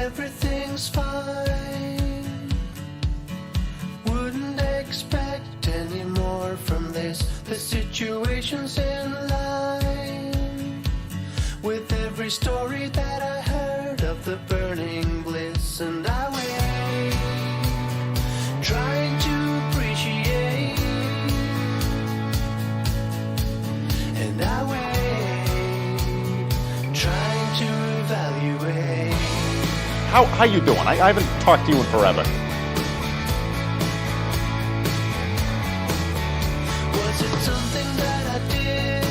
everything's fine. Wouldn't expect any more from this. The situation's in line with every story that I heard of the burning bliss, and I wait, trying to appreciate, and I wait, trying to evaluate. How you doing? I haven't talked to you in forever. Was it something that I did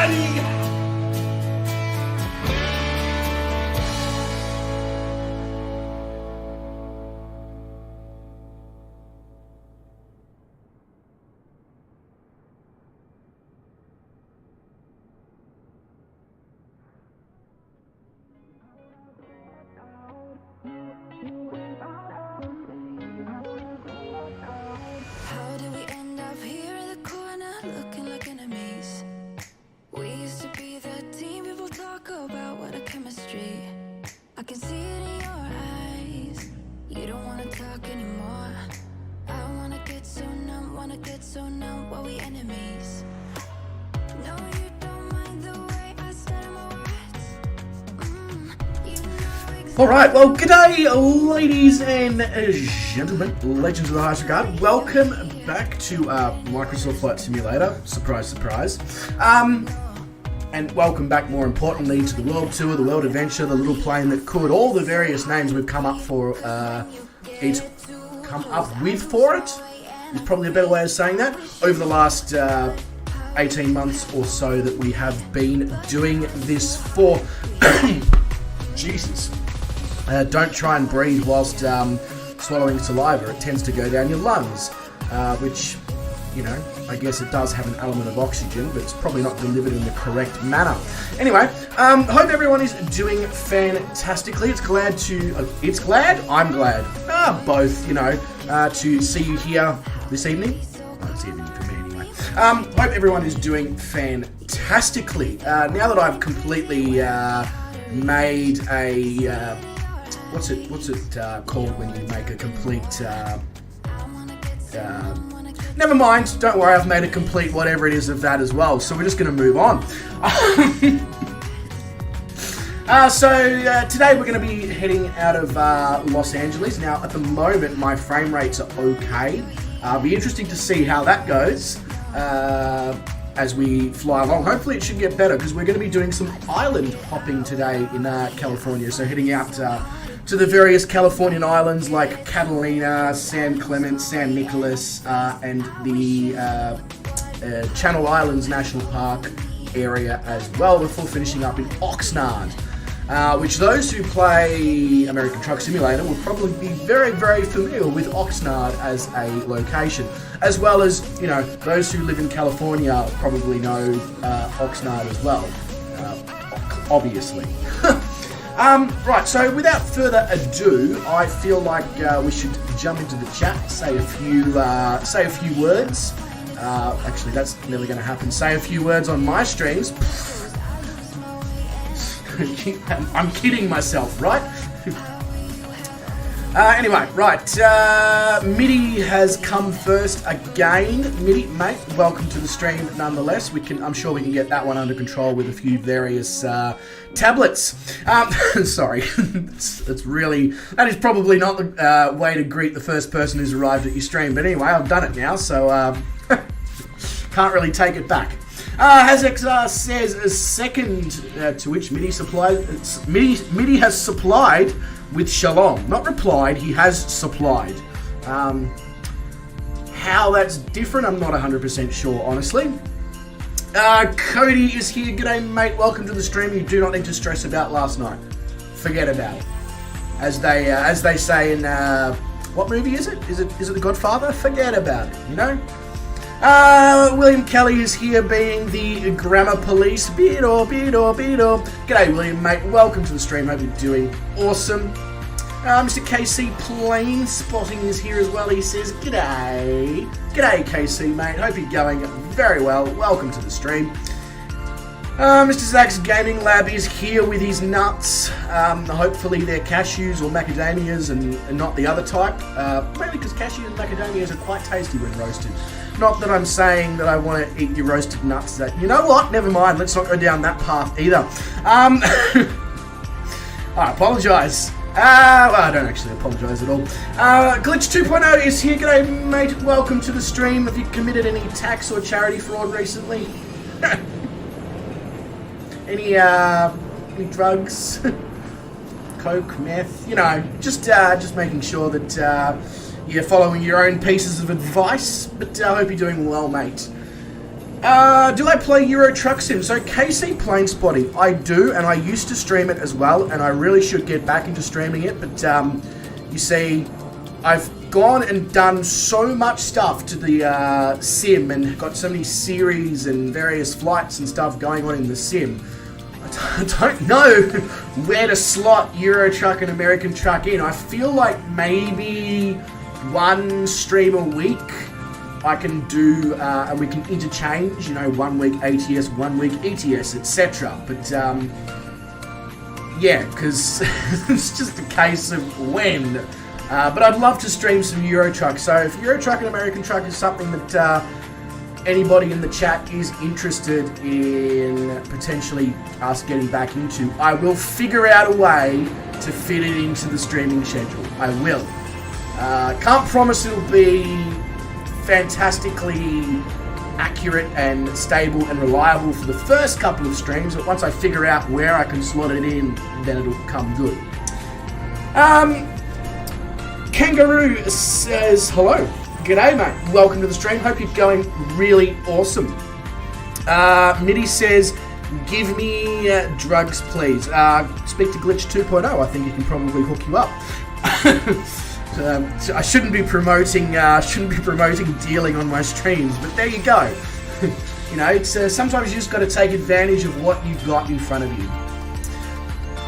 ready? How did we end up here in the corner looking like enemies? We used to be the team people talk about, what a chemistry. I can see it in your eyes. You don't wanna talk anymore. I wanna get so numb while we enemies. No, you don't mind the way I stutter my words. You know exactly. Alright, well, g'day, ladies and gentlemen, legends of the highest regard. Welcome back to Microsoft Flight Simulator. Surprise, surprise. And welcome back, more importantly, to the World Tour, the World Adventure, the Little Plane That Could, all the various names we've come up for it. Come up with for it is probably a better way of saying that. Over the last 18 months or so that we have been doing this for. Jesus. Don't try and breathe whilst swallowing saliva. It tends to go down your lungs, which, you know, I guess it does have an element of oxygen, but it's probably not delivered in the correct manner. Anyway, hope everyone is doing fantastically. I'm glad. Both, you know, to see you here this evening. Oh, it's evening for me anyway. Hope everyone is doing fantastically. Now that I've completely made a what's it called when you make a complete never mind, don't worry, I've made a complete whatever it is of that as well, so we're just going to move on. Today we're going to be heading out of Los Angeles. Now, at the moment, my frame rates are okay. It'll be interesting to see how that goes as we fly along. Hopefully it should get better, because we're going to be doing some island hopping today in California. So heading out to the various Californian islands like Catalina, San Clement, San Nicolas, and the Channel Islands National Park area as well, before finishing up in Oxnard, which those who play American Truck Simulator will probably be very, very familiar with Oxnard as a location, as well as, you know, those who live in California probably know Oxnard as well, obviously. Right, so without further ado, I feel like we should jump into the chat, say a few words. Actually, that's never going to happen. Say a few words on my streams. I'm kidding myself, right? Anyway, right. Midi has come first again. Midi, mate, welcome to the stream. Nonetheless, I'm sure we can get that one under control with a few various tablets. Sorry, that is probably not the way to greet the first person who's arrived at your stream. But anyway, I've done it now, so can't really take it back. HazXR says a second, to which Midi has supplied with Shalom. Not replied, he has supplied. How that's different, I'm not 100% sure, honestly. Cody is here. G'day, mate. Welcome to the stream. You do not need to stress about last night. Forget about it. As they say in what movie is it? Is it The Godfather? Forget about it. You know. William Kelly is here, being the grammar police. Beedo. G'day, William, mate. Welcome to the stream. Hope you're doing awesome. Mr. KC Plain Spotting is here as well. He says, G'day, KC, mate. Hope you're going very well. Welcome to the stream. Mr. Zach's Gaming Lab is here with his nuts. Hopefully they're cashews or macadamias and not the other type. Mainly because cashews and macadamias are quite tasty when roasted. Not that I'm saying that I want to eat your roasted nuts. You know what? Never mind. Let's not go down that path either. I apologise. Well, I don't actually apologise at all. Glitch 2.0 is here. G'day, mate. Welcome to the stream. Have you committed any tax or charity fraud recently? Any drugs? Coke, meth? You know, just making sure that you're following your own pieces of advice. But I hope you're doing well, mate. Do I play Euro Truck Sim? So KC Plane Spotting, I do, and I used to stream it as well, and I really should get back into streaming it, but you see, I've gone and done so much stuff to the sim and got so many series and various flights and stuff going on in the sim. I don't know where to slot Euro Truck and American Truck in. I feel like maybe one stream a week I can do, and we can interchange, you know, 1 week ATS, 1 week ETS, etc. But, yeah, because it's just a case of when. But I'd love to stream some Euro Truck. So if Euro Truck and American Truck is something that anybody in the chat is interested in potentially us getting back into, I will figure out a way to fit it into the streaming schedule. I will. Can't promise it'll be fantastically accurate and stable and reliable for the first couple of streams, but once I figure out where I can slot it in, then it'll come good. Kangaroo says, hello. G'day, mate. Welcome to the stream. Hope you're going really awesome. Mitty says, give me drugs, please. Speak to Glitch 2.0. I think he can probably hook you up. So I shouldn't be promoting dealing on my streams, but there you go. You know, it's sometimes you just got to take advantage of what you've got in front of you.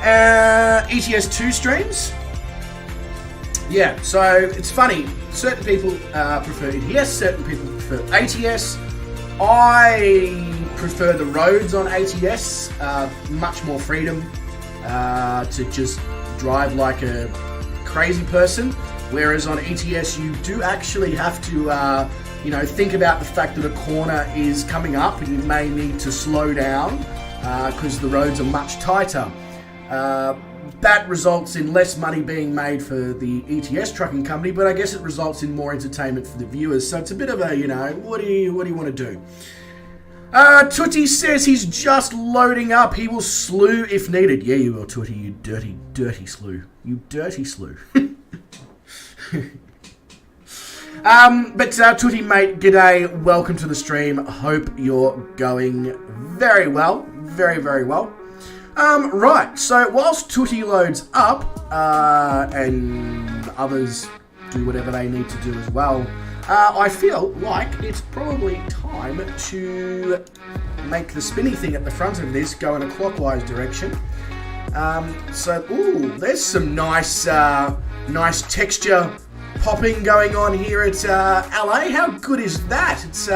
ETS2 streams. Yeah, so it's funny. Certain people prefer ETS, certain people prefer ATS. I prefer the roads on ATS. Much more freedom to just drive like a crazy person. Whereas on ETS, you do actually have to, you know, think about the fact that a corner is coming up and you may need to slow down because the roads are much tighter. That results in less money being made for the ETS trucking company, but I guess it results in more entertainment for the viewers. So it's a bit of a, you know, what do you want to do? Tootie says he's just loading up. He will slew if needed. Yeah, you will, Tootie, you dirty, dirty slew. You dirty slew. But Tootie, mate, g'day. Welcome to the stream. Hope you're going very well. Very, very well. Right, so whilst Tootie loads up, and others do whatever they need to do as well, I feel like it's probably time to make the spinny thing at the front of this go in a clockwise direction. Ooh, there's some nice texture popping going on here at LA. How good is that? It's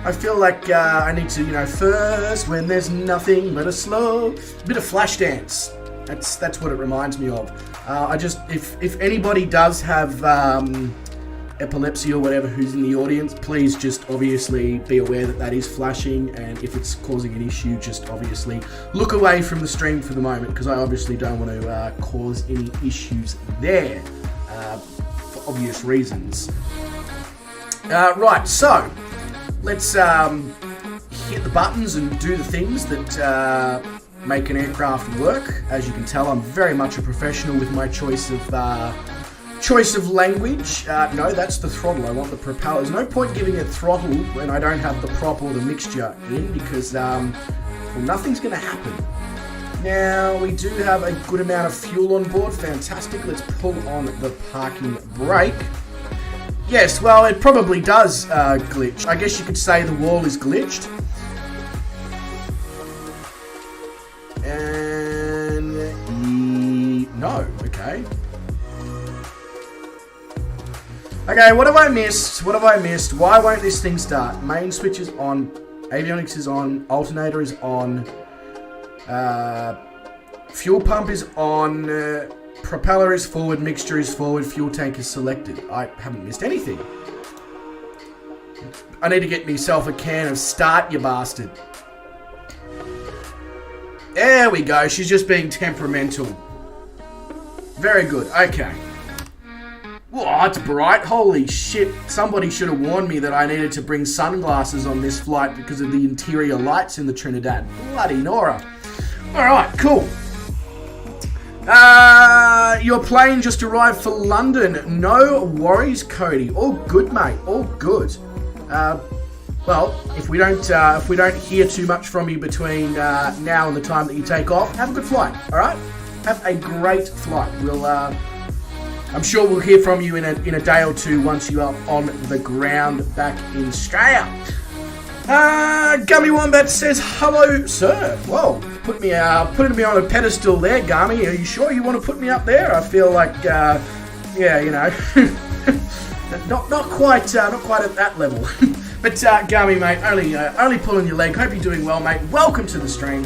I feel like I need to, you know, first when there's nothing but a slow bit of Flashdance. That's what it reminds me of. I just if anybody does have epilepsy or whatever who's in the audience, please just obviously be aware that that is flashing, and if it's causing an issue, just obviously look away from the stream for the moment, because I obviously don't want to cause any issues there for obvious reasons. Right, so let's hit the buttons and do the things that make an aircraft work. As you can tell, I'm very much a professional with my choice of language. No, that's the throttle. I want the propeller. There's no point giving it throttle when I don't have the prop or the mixture in, because well, nothing's going to happen. Now, we do have a good amount of fuel on board. Fantastic. Let's pull on the parking brake. Yes, well, it probably does glitch. I guess you could say the wall is glitched. And no, okay. Okay, what have I missed? What have I missed? Why won't this thing start? Main switch is on, avionics is on, alternator is on, fuel pump is on, propeller is forward, mixture is forward, fuel tank is selected. I haven't missed anything. I need to get myself a can of Start, you bastard. There we go. She's just being temperamental. Very good. Okay. Whoa, it's bright. Holy shit. Somebody should have warned me that I needed to bring sunglasses on this flight because of the interior lights in the Trinidad. Bloody Nora. Alright, cool. Your plane just arrived for London. No worries, Cody. All good, mate. All good. well, if we don't hear too much from you between now and the time that you take off, have a good flight. All right, have a great flight. We'll, I'm sure we'll hear from you in a day or two once you are on the ground back in Australia. Gummy Wombat says, hello, sir. Whoa, putting me on a pedestal there, Gummy. Are you sure you want to put me up there? I feel like, yeah, you know, not quite at that level. But Gummy, mate, only pulling your leg. Hope you're doing well, mate. Welcome to the stream.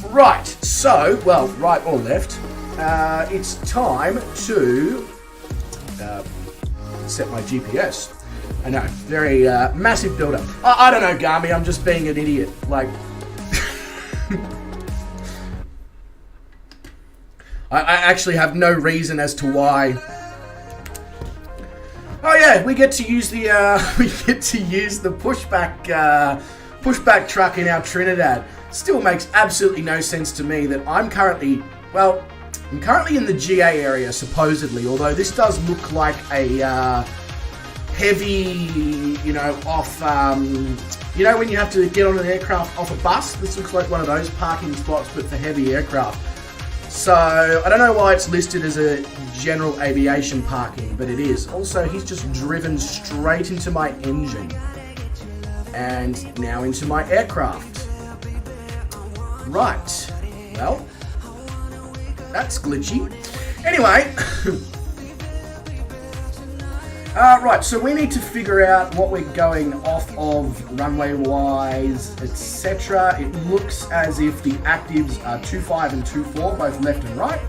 Right, so, well, right or left, it's time to set my GPS. I know, very massive build-up. I don't know, Garmy, I'm just being an idiot. Like, I actually have no reason as to why. Oh yeah, we get to use the pushback truck in our Trinidad. Still makes absolutely no sense to me that I'm currently in the GA area supposedly. Although this does look like a heavy, you know, off, you know, when you have to get on an aircraft off a bus. This looks like one of those parking spots, but for heavy aircraft. So, I don't know why it's listed as a general aviation parking, but it is. Also, he's just driven straight into my engine. And now into my aircraft. Right. Well, that's glitchy. Anyway. Right, so we need to figure out what we're going off of runway-wise, etc. It looks as if the actives are 2.5 and 2.4, both left and right,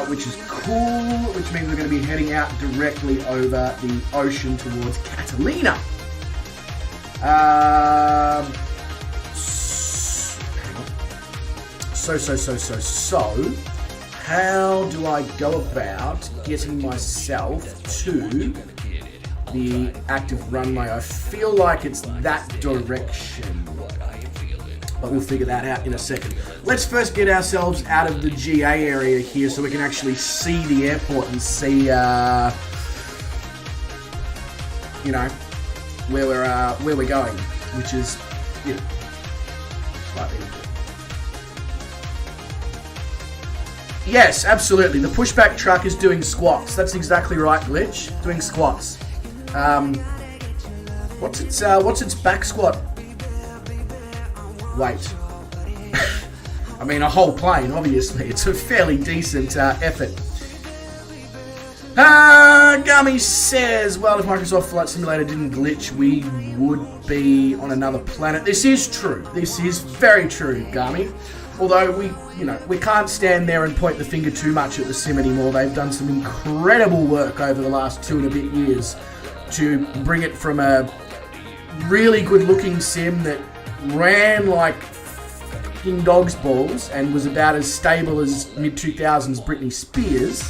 which is cool, which means we're going to be heading out directly over the ocean towards Catalina. So, how do I go about getting myself to the active runway? I feel like it's that direction, but we'll figure that out in a second. Let's first get ourselves out of the GA area here so we can actually see the airport and see, you know, where we're going, which is, you know, slightly important. Yes, absolutely. The pushback truck is doing squats. That's exactly right, Glitch. Doing squats. What's its back squat? Wait. I mean, a whole plane, obviously. It's a fairly decent effort. Gummy says, well, if Microsoft Flight Simulator didn't glitch, we would be on another planet. This is true. This is very true, Gummy. Although we can't stand there and point the finger too much at the sim anymore. They've done some incredible work over the last 2 and a bit years to bring it from a really good-looking sim that ran like fucking dog's balls and was about as stable as mid-2000s Britney Spears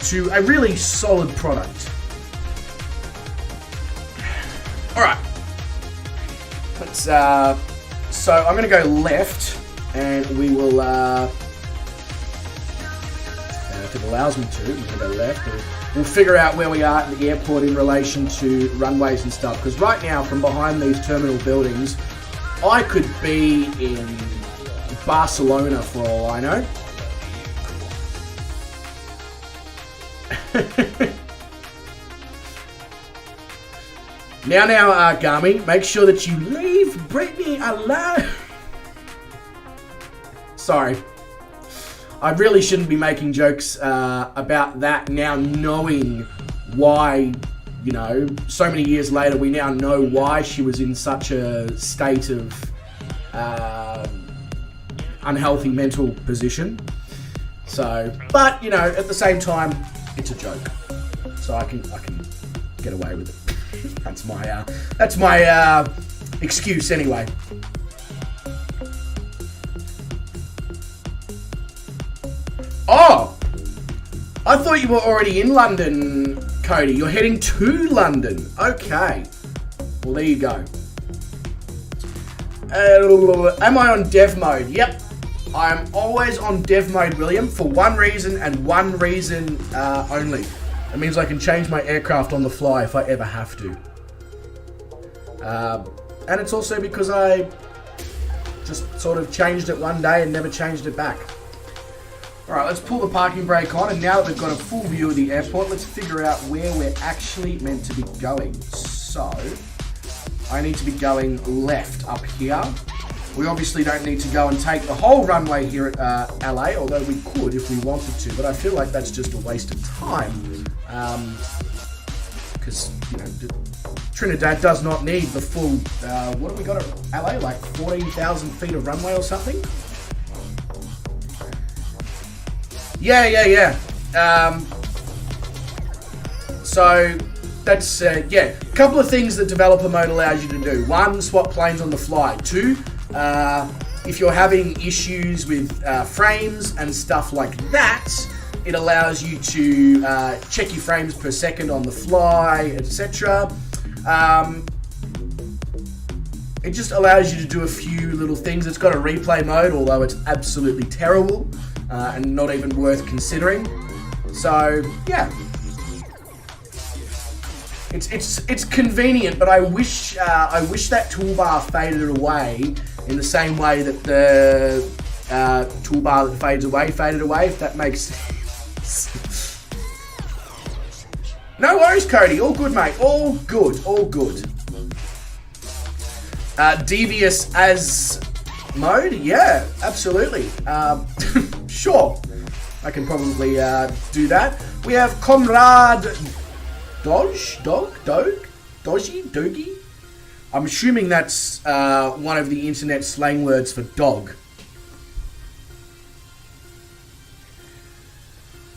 to a really solid product. All right. Let's. So I'm going to go left. And we will, if it allows me to, we can go left. And we'll figure out where we are at the airport in relation to runways and stuff. Because right now, from behind these terminal buildings, I could be in Barcelona for all I know. Now, Garmy, make sure that you leave Britney alone. Sorry. I really shouldn't be making jokes about that now, knowing why, you know, so many years later, we now know why she was in such a state of unhealthy mental position. So, but, you know, at the same time, it's a joke. So I can get away with it. That's my excuse anyway. Oh! I thought you were already in London, Cody. You're heading to London. Okay. Well, there you go. Am I on dev mode? Yep. I'm always on dev mode, William, for one reason and one reason only. It means I can change my aircraft on the fly if I ever have to. And it's also because I just sort of changed it one day and never changed it back. Alright, let's pull the parking brake on, and now that we've got a full view of the airport, let's figure out where we're actually meant to be going. So, I need to be going left up here. We obviously don't need to go and take the whole runway here at LA, although we could if we wanted to, but I feel like that's just a waste of time. Because, you know, Trinidad does not need the full, what have we got at LA, like 14,000 feet of runway or something? Yeah. So that's, a couple of things that developer mode allows you to do. One, swap planes on the fly. Two, if you're having issues with frames and stuff like that, it allows you to check your frames per second on the fly, etc. It just allows you to do a few little things. It's got a replay mode, although it's absolutely terrible. And not even worth considering. So yeah, it's convenient, but I wish that toolbar faded away in the same way that the toolbar that faded away. If that makes sense. No worries, Cody. All good, mate. All good. Devious as mode? Yeah, absolutely. Sure, I can probably do that. We have Comrade Dogi? I'm assuming that's one of the internet slang words for dog.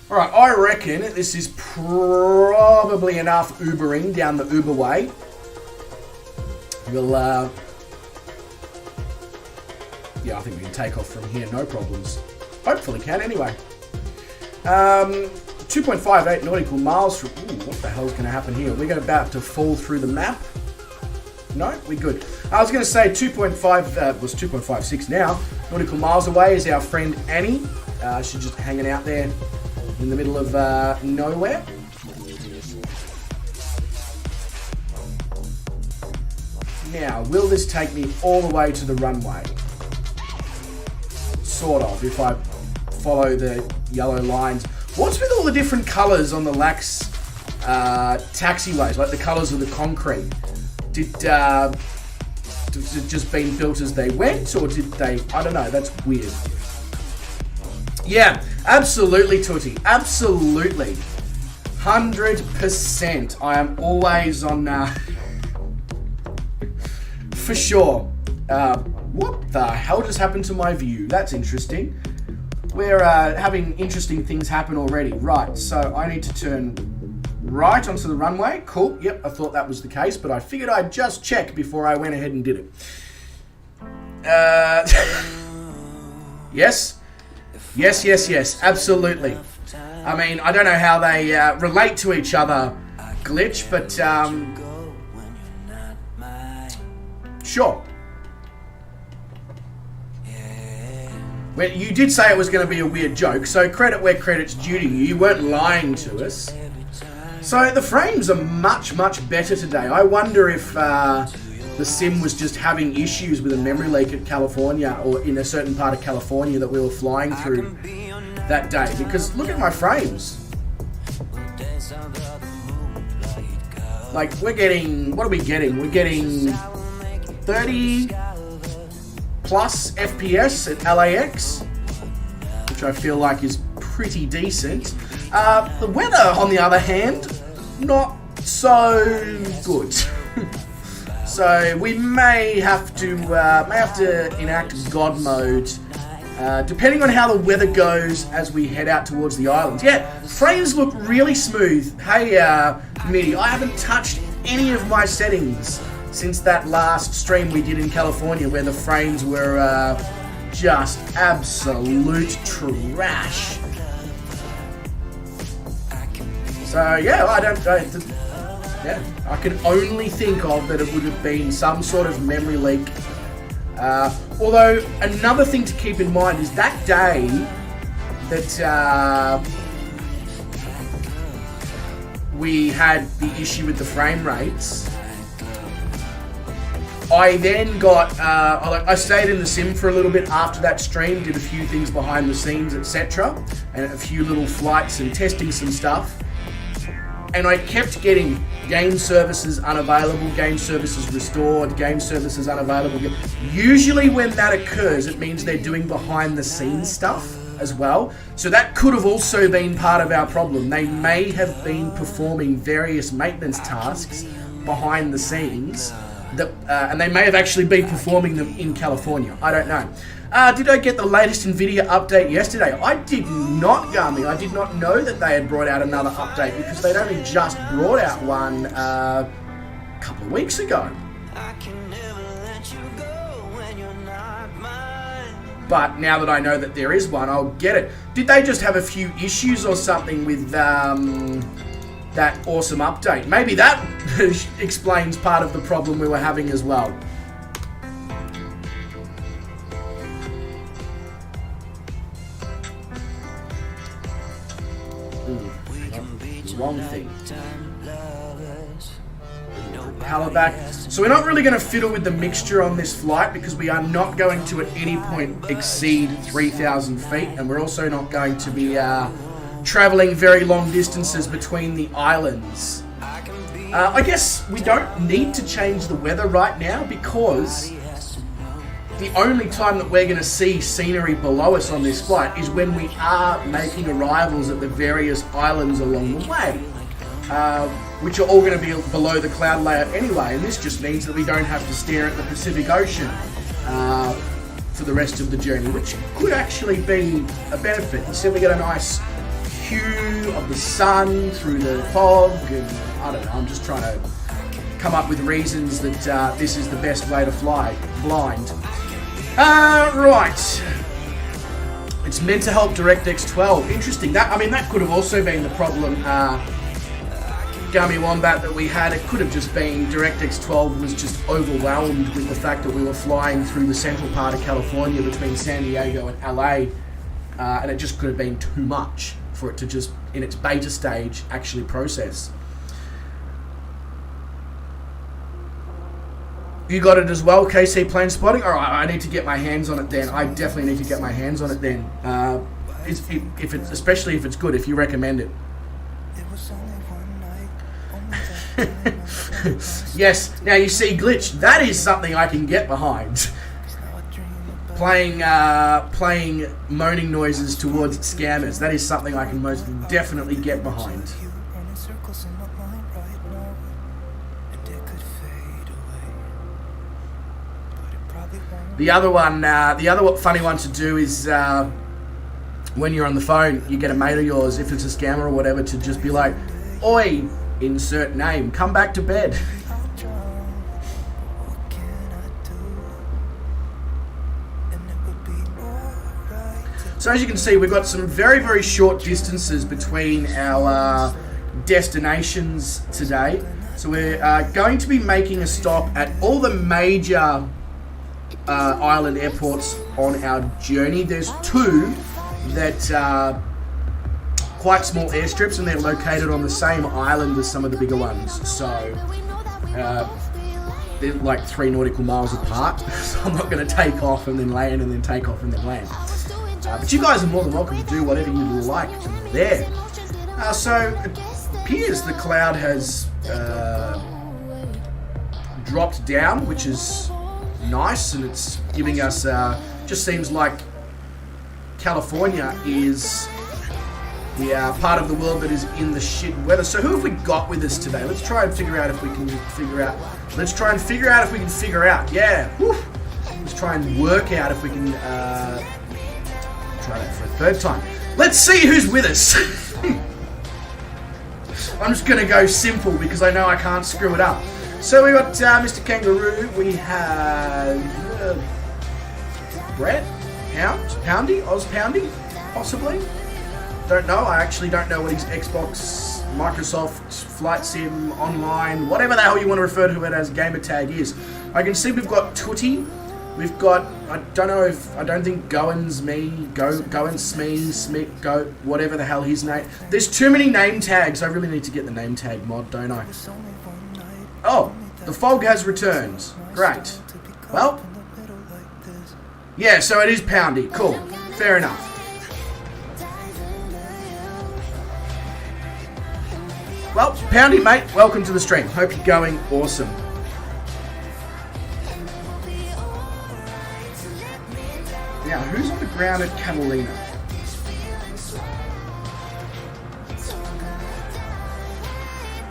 Alright, I reckon this is probably enough Ubering down the Uber way. We'll, yeah, I think we can take off from here, no problems. Hopefully can, anyway. 2.58 nautical miles from... Ooh, what the hell's going to happen here? We're about to fall through the map. No, we're good. I was going to say 2.5... was 2.56 now. Nautical miles away is our friend Annie. She's just hanging out there in the middle of nowhere. Now, will this take me all the way to the runway? Sort of, if I follow the yellow lines. What's with all the different colours on the LAX taxiways, like the colours of the concrete? Did it just been built as they went, or did they... I don't know, that's weird. Yeah, absolutely, Tootie. Absolutely. 100%. I am always on... for sure. What the hell just happened to my view? That's interesting. We're having interesting things happen already. Right, so I need to turn right onto the runway. Cool, yep, I thought that was the case, but I figured I'd just check before I went ahead and did it. Yes, absolutely. I mean, I don't know how they relate to each other, Glitch, but sure. Well, you did say it was going to be a weird joke, so credit where credit's due to you. You weren't lying to us. So the frames are much, much better today. I wonder if the sim was just having issues with a memory leak at California, or in a certain part of California that we were flying through that day. Because look at my frames. Like, we're getting... What are we getting? We're getting 30... plus FPS at LAX, which I feel like is pretty decent. The weather, on the other hand, not so good. So we may have to enact God mode, depending on how the weather goes as we head out towards the islands. Yeah, frames look really smooth. Hey, Mitty, I haven't touched any of my settings since that last stream we did in California, where the frames were just absolute trash. So yeah, I can only think of that it would have been some sort of memory leak. Although another thing to keep in mind is that day that we had the issue with the frame rates. I then got, I stayed in the sim for a little bit after that stream, did a few things behind the scenes, etc. And a few little flights and testing some stuff. And I kept getting game services unavailable, game services restored, game services unavailable. Usually when that occurs, it means they're doing behind the scenes stuff as well. So that could have also been part of our problem. They may have been performing various maintenance tasks behind the scenes, and they may have actually been performing them in California. I don't know. Did I get the latest NVIDIA update yesterday? I did not, Gummy. I did not know that they had brought out another update because they'd only just brought out one a couple of weeks ago. But now that I know that there is one, I'll get it. Did they just have a few issues or something with that awesome update? Maybe that explains part of the problem we were having as well. Wrong thing. Back. So we're not really going to fiddle with the mixture on this flight because we are not going to at any point exceed 3,000 feet, and we're also not going to be traveling very long distances between the islands. I guess we don't need to change the weather right now because the only time that we're going to see scenery below us on this flight is when we are making arrivals at the various islands along the way, which are all going to be below the cloud layer anyway, and this just means that we don't have to stare at the Pacific Ocean for the rest of the journey, which could actually be a benefit. Instead we get a nice hue of the sun through the fog, and I don't know, I'm just trying to come up with reasons that this is the best way to fly blind. Right. It's meant to help DirectX 12. Interesting. That could have also been the problem, Gummy Wombat, that we had. It could have just been DirectX 12 was just overwhelmed with the fact that we were flying through the central part of California between San Diego and LA, and it just could have been too much for it to just, in its beta stage, actually process. You got it as well, KC Plane Spotting? Alright, I need to get my hands on it then. I definitely need to get my hands on it then. Especially if it's good, if you recommend it. Yes, now you see Glitch. That is something I can get behind. Playing moaning noises towards scammers. That is something I can most definitely get behind. The other one, the other funny one to do is when you're on the phone, you get a mate of yours, if it's a scammer or whatever, to just be like, "Oi, insert name, come back to bed." So as you can see, we've got some very, very short distances between our destinations today. So we're going to be making a stop at all the major island airports on our journey. There's two that are quite small airstrips, and they're located on the same island as some of the bigger ones. So they're like 3 nautical miles apart. So I'm not going to take off and then land and then take off and then land. But you guys are more than welcome to do whatever you like there. So it appears the cloud has dropped down, which is nice, and it's giving us just seems like California is the part of the world that is in the shit weather. So who have we got with us today? Let's try and figure out if we can figure out. Let's try and figure out if we can figure out. Yeah. Whew. Let's try and work out if we can try that for a third time. Let's see who's with us. I'm just going to go simple because I know I can't screw it up. So we got Mr. Kangaroo, we have Brett, Poundy, Poundy, possibly? Don't know, I actually don't know what his Xbox, Microsoft, Flight Sim, Online, whatever the hell you want to refer to it as gamer tag is. I can see we've got Tootie, we've got, I don't think Goins Me, Smee, Go, whatever the hell his name. There's too many name tags, I really need to get the name tag mod, don't I? Oh, the fog has returned. Great. Well, yeah, so it is Poundy. Cool. Fair enough. Well, Poundy, mate, welcome to the stream. Hope you're going awesome. Now, who's on the ground at Catalina?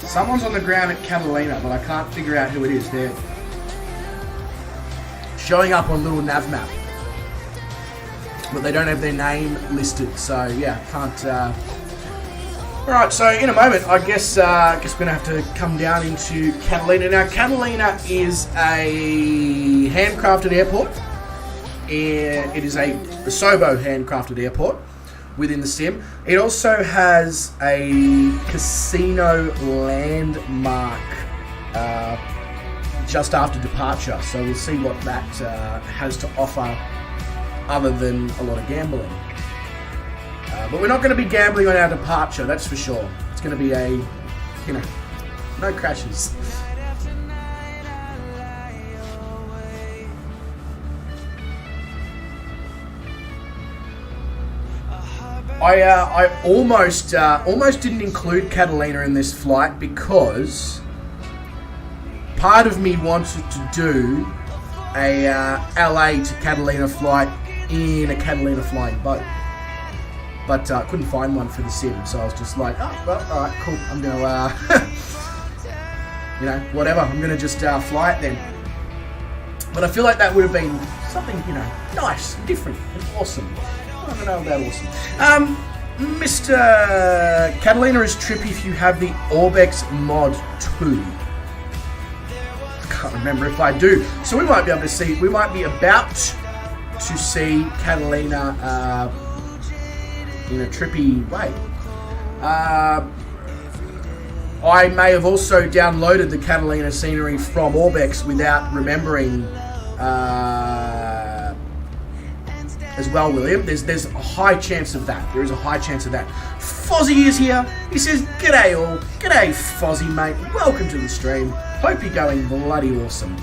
Someone's on the ground at Catalina, but I can't figure out who it is. They're showing up on little nav map, but they don't have their name listed. So yeah, can't. All right, so in a moment, I guess we're gonna have to come down into Catalina. Now, Catalina is a handcrafted airport. It is a Sobo handcrafted airport within the sim. It also has a casino landmark just after departure, so we'll see what that has to offer other than a lot of gambling. But we're not going to be gambling on our departure, that's for sure. It's going to be no crashes. I almost didn't include Catalina in this flight because part of me wanted to do a LA to Catalina flight in a Catalina flying boat, but I couldn't find one for the sim, so I was just like, oh well, all right, cool. I'm gonna whatever. I'm gonna just fly it then. But I feel like that would have been something nice, different, and awesome. I don't know about awesome. Mr. Catalina is trippy if you have the Orbex mod 2. I can't remember if I do. So we might be able to see, we might be about to see Catalina in a trippy way. I may have also downloaded the Catalina scenery from Orbex without remembering as well, William. There's a high chance of that. There is a high chance of that. Fozzie is here. He says, "G'day all. G'day Fozzie, mate. Welcome to the stream. Hope you're going bloody awesome."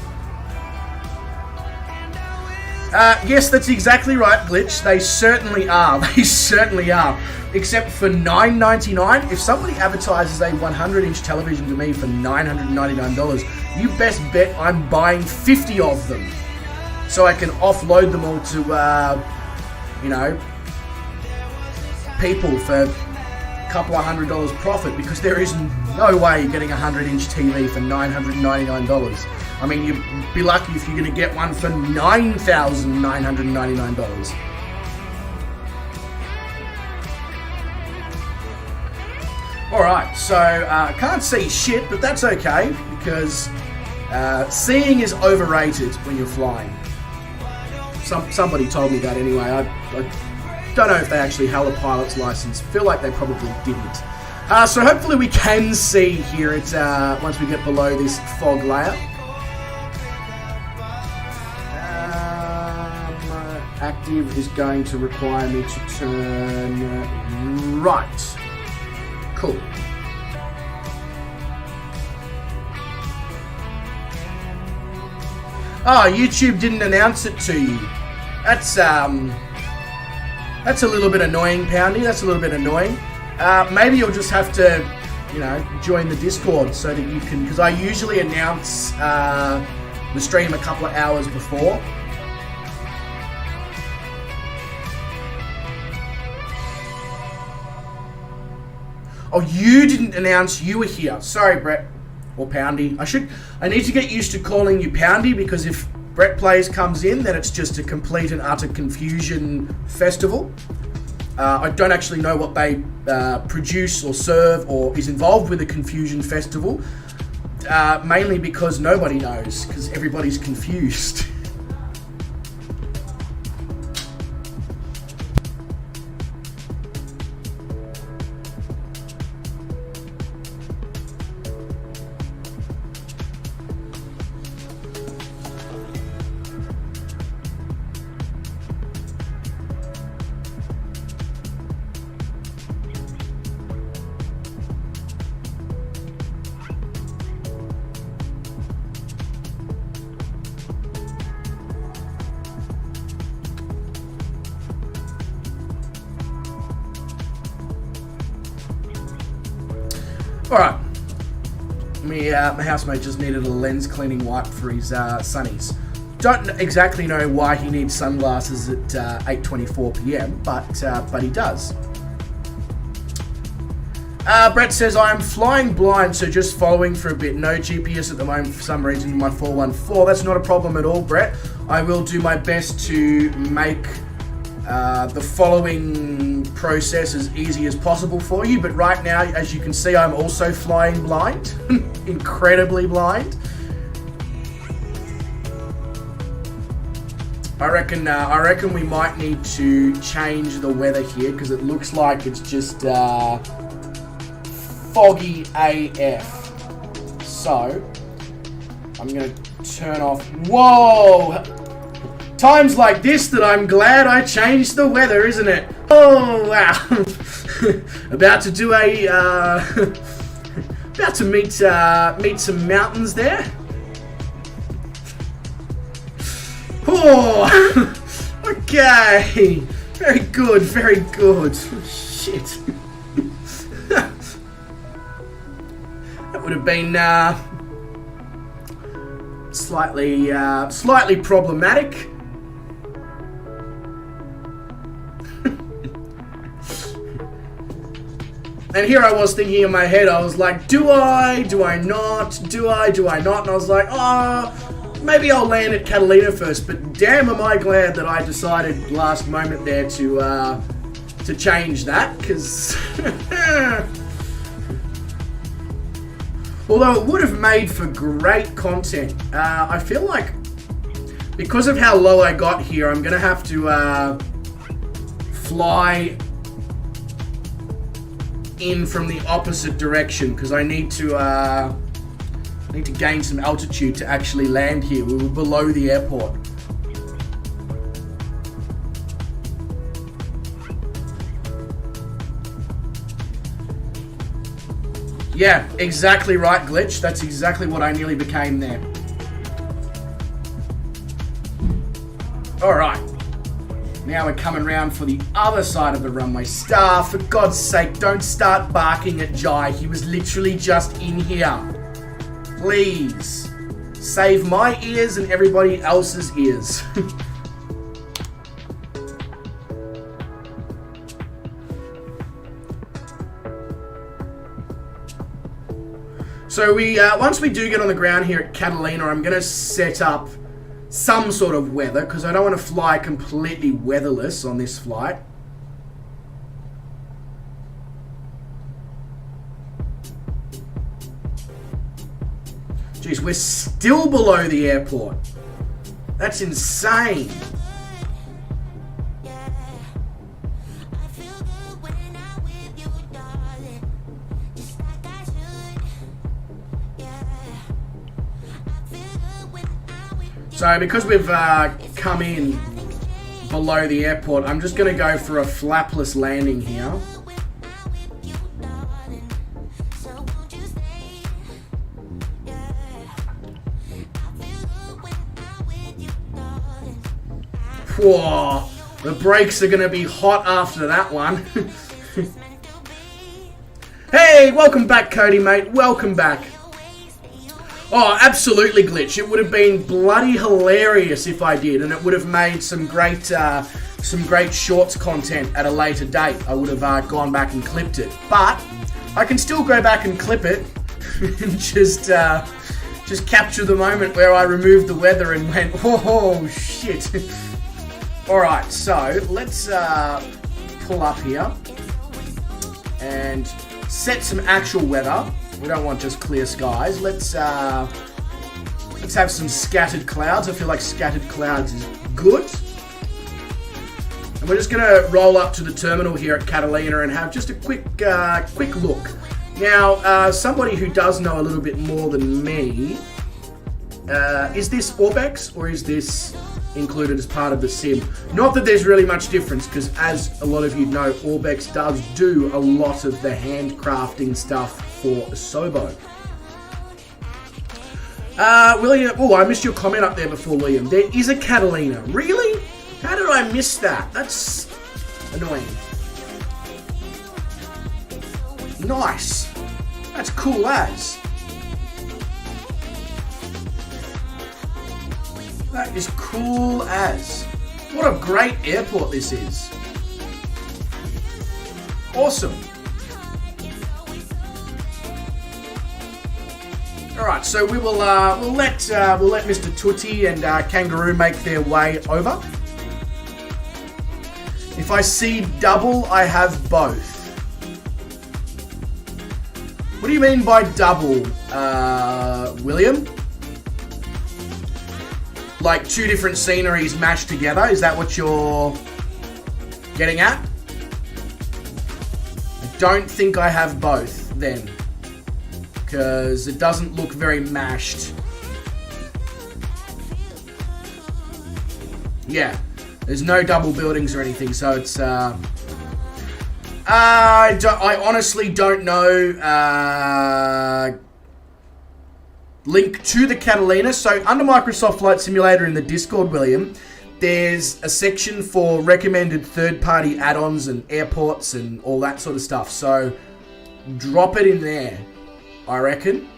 Yes, that's exactly right, Glitch. They certainly are. They certainly are. Except for $9.99. If somebody advertises a 100-inch television to me for $999, you best bet I'm buying 50 of them, so I can offload them all to, people for a couple of $100 profit, because there is no way you're getting a 100-inch TV for $999. I mean, you'd be lucky if you're going to get one for $9,999. Alright, so I can't see shit, but that's okay, because seeing is overrated when you're flying. Somebody told me that anyway. I don't know if they actually held a pilot's license. Feel like they probably didn't. So hopefully we can see here at once we get below this fog layer. Active is going to require me to turn right. Cool. Oh, YouTube didn't announce it to you. That's a little bit annoying, Poundy. That's a little bit annoying. Maybe you'll just have to, join the Discord so that you can, because I usually announce the stream a couple of hours before. Oh, you didn't announce you were here. Sorry, Brett. Or Poundy. I need to get used to calling you Poundy, because if Brett Plays comes in, then it's just a complete and utter confusion festival. I don't actually know what they produce or serve or is involved with a confusion festival. Mainly because nobody knows, because everybody's confused. Alright. My housemate just needed a lens cleaning wipe for his sunnies. Don't exactly know why he needs sunglasses at 8:24 p.m, but he does. Brett says, I am flying blind, so just following for a bit. No GPS at the moment for some reason in my 414. That's not a problem at all, Brett. I will do my best to make the following process as easy as possible for you. But right now, as you can see, I'm also flying blind. Incredibly blind. I reckon we might need to change the weather here because it looks like it's just foggy AF. So I'm gonna turn off. Whoa! Times like this that I'm glad I changed the weather, isn't it? Oh wow! About to do a about to meet some mountains there. Oh, okay. Very good, very good. Shit. That would have been slightly problematic. And here I was thinking in my head, I was like, do I not? And I was like, oh, maybe I'll land at Catalina first, but damn am I glad that I decided last moment there to change that, because although it would have made for great content, I feel like because of how low I got here, I'm going to have to fly in from the opposite direction because I need to gain some altitude to actually land here. We were below the airport. Yeah, exactly right, Glitch. That's exactly what I nearly became there. Alright. Now we're coming around for the other side of the runway. Star, for God's sake, don't start barking at Jai. He was literally just in here. Please. Save my ears and everybody else's ears. So once we do get on the ground here at Catalina, I'm going to set up some sort of weather because I don't want to fly completely weatherless on this flight. Jeez, we're still below the airport. That's insane. So because we've come in below the airport, I'm just going to go for a flapless landing here. Whoa, the brakes are going to be hot after that one. Hey, welcome back, Cody, mate. Welcome back. Oh, absolutely, Glitch. It would have been bloody hilarious if I did, and it would have made some great shorts content at a later date. I would have gone back and clipped it, but I can still go back and clip it and just capture the moment where I removed the weather and went, oh shit. All right, so let's pull up here and set some actual weather. We don't want just clear skies. Let's have some scattered clouds. I feel like scattered clouds is good. And we're just going to roll up to the terminal here at Catalina and have just a quick look. Now, somebody who does know a little bit more than me, is this Orbex or is this included as part of the sim? Not that there's really much difference, because as a lot of you know, Orbex does do a lot of the handcrafting stuff for Asobo. William, oh, I missed your comment up there before, William. There is a Catalina. Really? How did I miss that? That's annoying. Nice. That's cool as. That is cool as. What a great airport this is. Awesome. All right, so we'll let Mr. Tutti and Kangaroo make their way over. If I see double, I have both. What do you mean by double, William? Like two different sceneries mashed together? Is that what you're getting at? I don't think I have both then, because it doesn't look very mashed. Yeah, there's no double buildings or anything, so it's I honestly don't know. Link to the Catalina. So under Microsoft Flight Simulator in the Discord, William, there's a section for recommended third-party add-ons and airports and all that sort of stuff. So drop it in there, I reckon.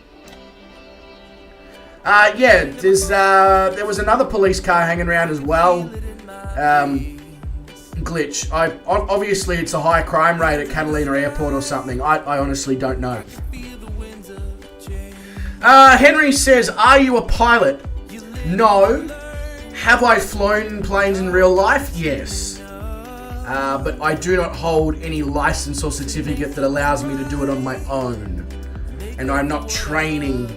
Yeah, there was another police car hanging around as well. Glitch. Obviously, it's a high crime rate at Catalina Airport or something. I honestly don't know. Henry says, are you a pilot? No. Have I flown planes in real life? Yes. But I do not hold any license or certificate that allows me to do it on my own. And I'm not training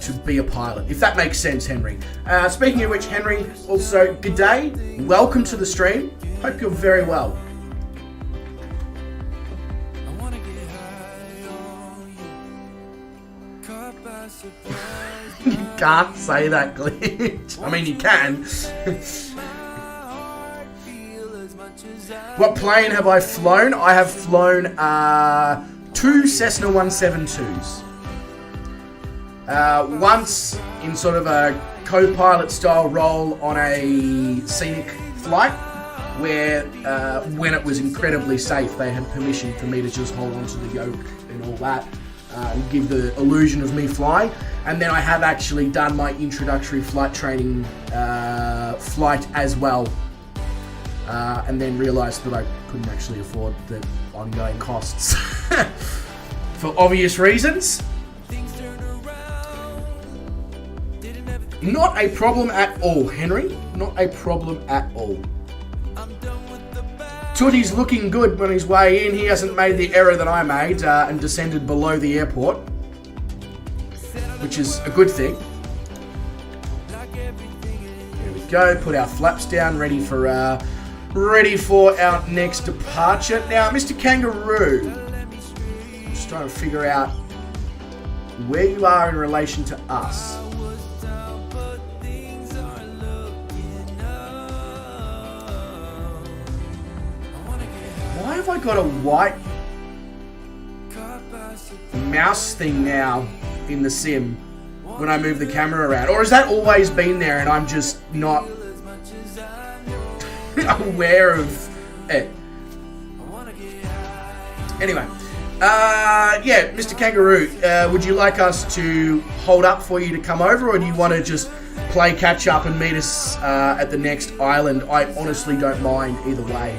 to be a pilot, if that makes sense, Henry. Speaking of which, Henry, also, good day. Welcome to the stream. Hope you're very well. You can't say that, Glitch. I mean, you can. What plane have I flown? I have flown 2 Cessna 172s. Once in sort of a co-pilot style role on a scenic flight where when it was incredibly safe, they had permission for me to just hold onto the yoke and all that. And give the illusion of me flying. And then I have actually done my introductory flight training flight as well. And then realised that I couldn't actually afford the ongoing costs. For obvious reasons. Not a problem at all, Henry. Not a problem at all. Tutti's looking good on his way in. He hasn't made the error that I made and descended below the airport, which is a good thing. There we go. Put our flaps down, ready for our next departure. Now, Mr. Kangaroo, I'm just trying to figure out where you are in relation to us. Why have I got a white mouse thing now in the sim when I move the camera around? Or has that always been there and I'm just not aware of it? Anyway, yeah, Mr. Kangaroo, would you like us to hold up for you to come over, or do you want to just play catch up and meet us at the next island? I honestly don't mind either way.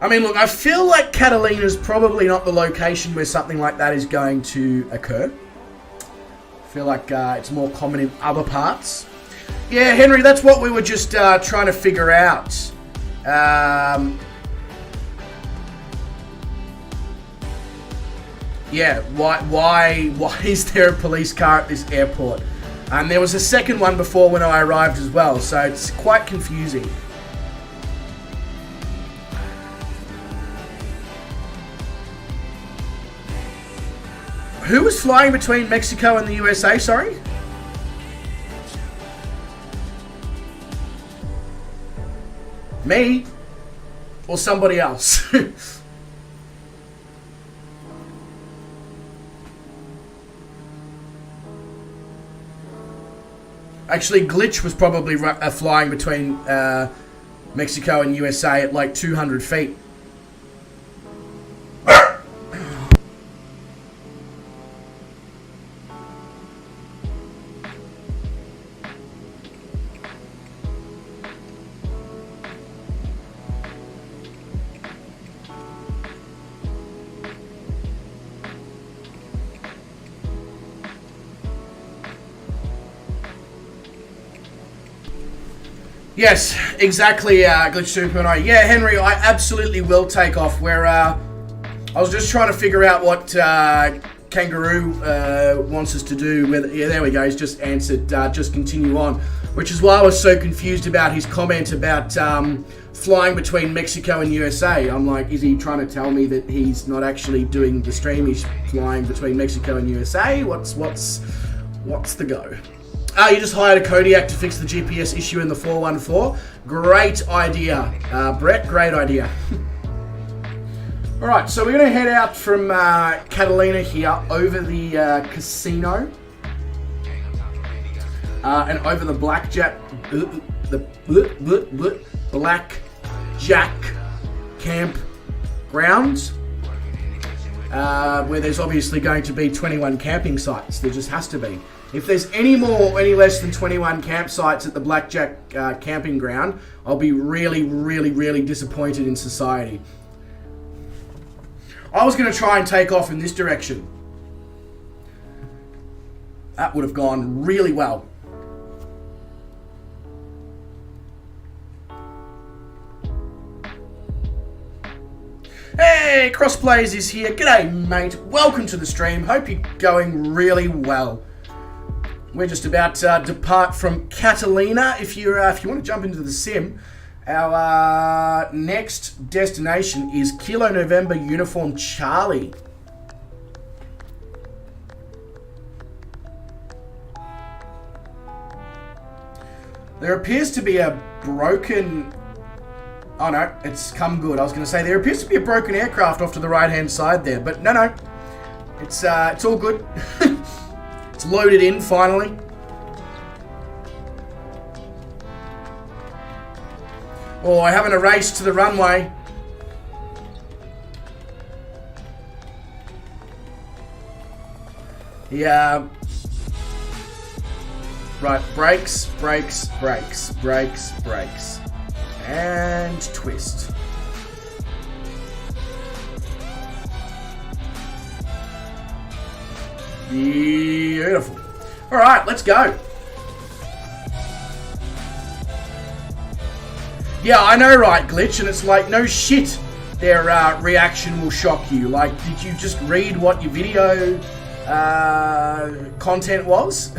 I mean, look, I feel like Catalina's probably not the location where something like that is going to occur. I feel like it's more common in other parts. Yeah, Henry, that's what we were just trying to figure out. Yeah, why is there a police car at this airport? And there was a second one before when I arrived as well, so it's quite confusing. Who was flying between Mexico and the USA, sorry? Me? Or somebody else? Actually, Glitch was probably flying between Mexico and USA at like 200 feet. Yes, exactly, Glitch Super and I. Yeah, Henry, I absolutely will take off. Where I was just trying to figure out what Kangaroo wants us to do. Yeah, there we go. He's just answered. Just continue on, which is why I was so confused about his comment about flying between Mexico and USA. I'm like, is he trying to tell me that he's not actually doing the stream? He's flying between Mexico and USA. What's the go? You just hired a Kodiak to fix the GPS issue in the 414. Great idea, Brett. Great idea. All right, so we're going to head out from Catalina here over the casino and over the Blackjack camp grounds, where there's obviously going to be 21 camping sites. There just has to be. If there's any more or any less than 21 campsites at the Blackjack camping ground, I'll be really, really, really disappointed in society. I was going to try and take off in this direction. That would have gone really well. Hey, Crossplays is here. G'day, mate. Welcome to the stream. Hope you're going really well. We're just about to depart from Catalina. If you want to jump into the sim, our next destination is Kilo November Uniform Charlie. There appears to be a broken... Oh no, it's come good. I was going to say there appears to be a broken aircraft off to the right-hand side there, but no. It's all good. It's loaded in finally. Oh, I haven't a race to the runway. Yeah. Right, brakes. And twist. Beautiful. All right, let's go. Yeah, I know, right, Glitch, and it's like, no shit, their reaction will shock you. Like, did you just read what your video content was?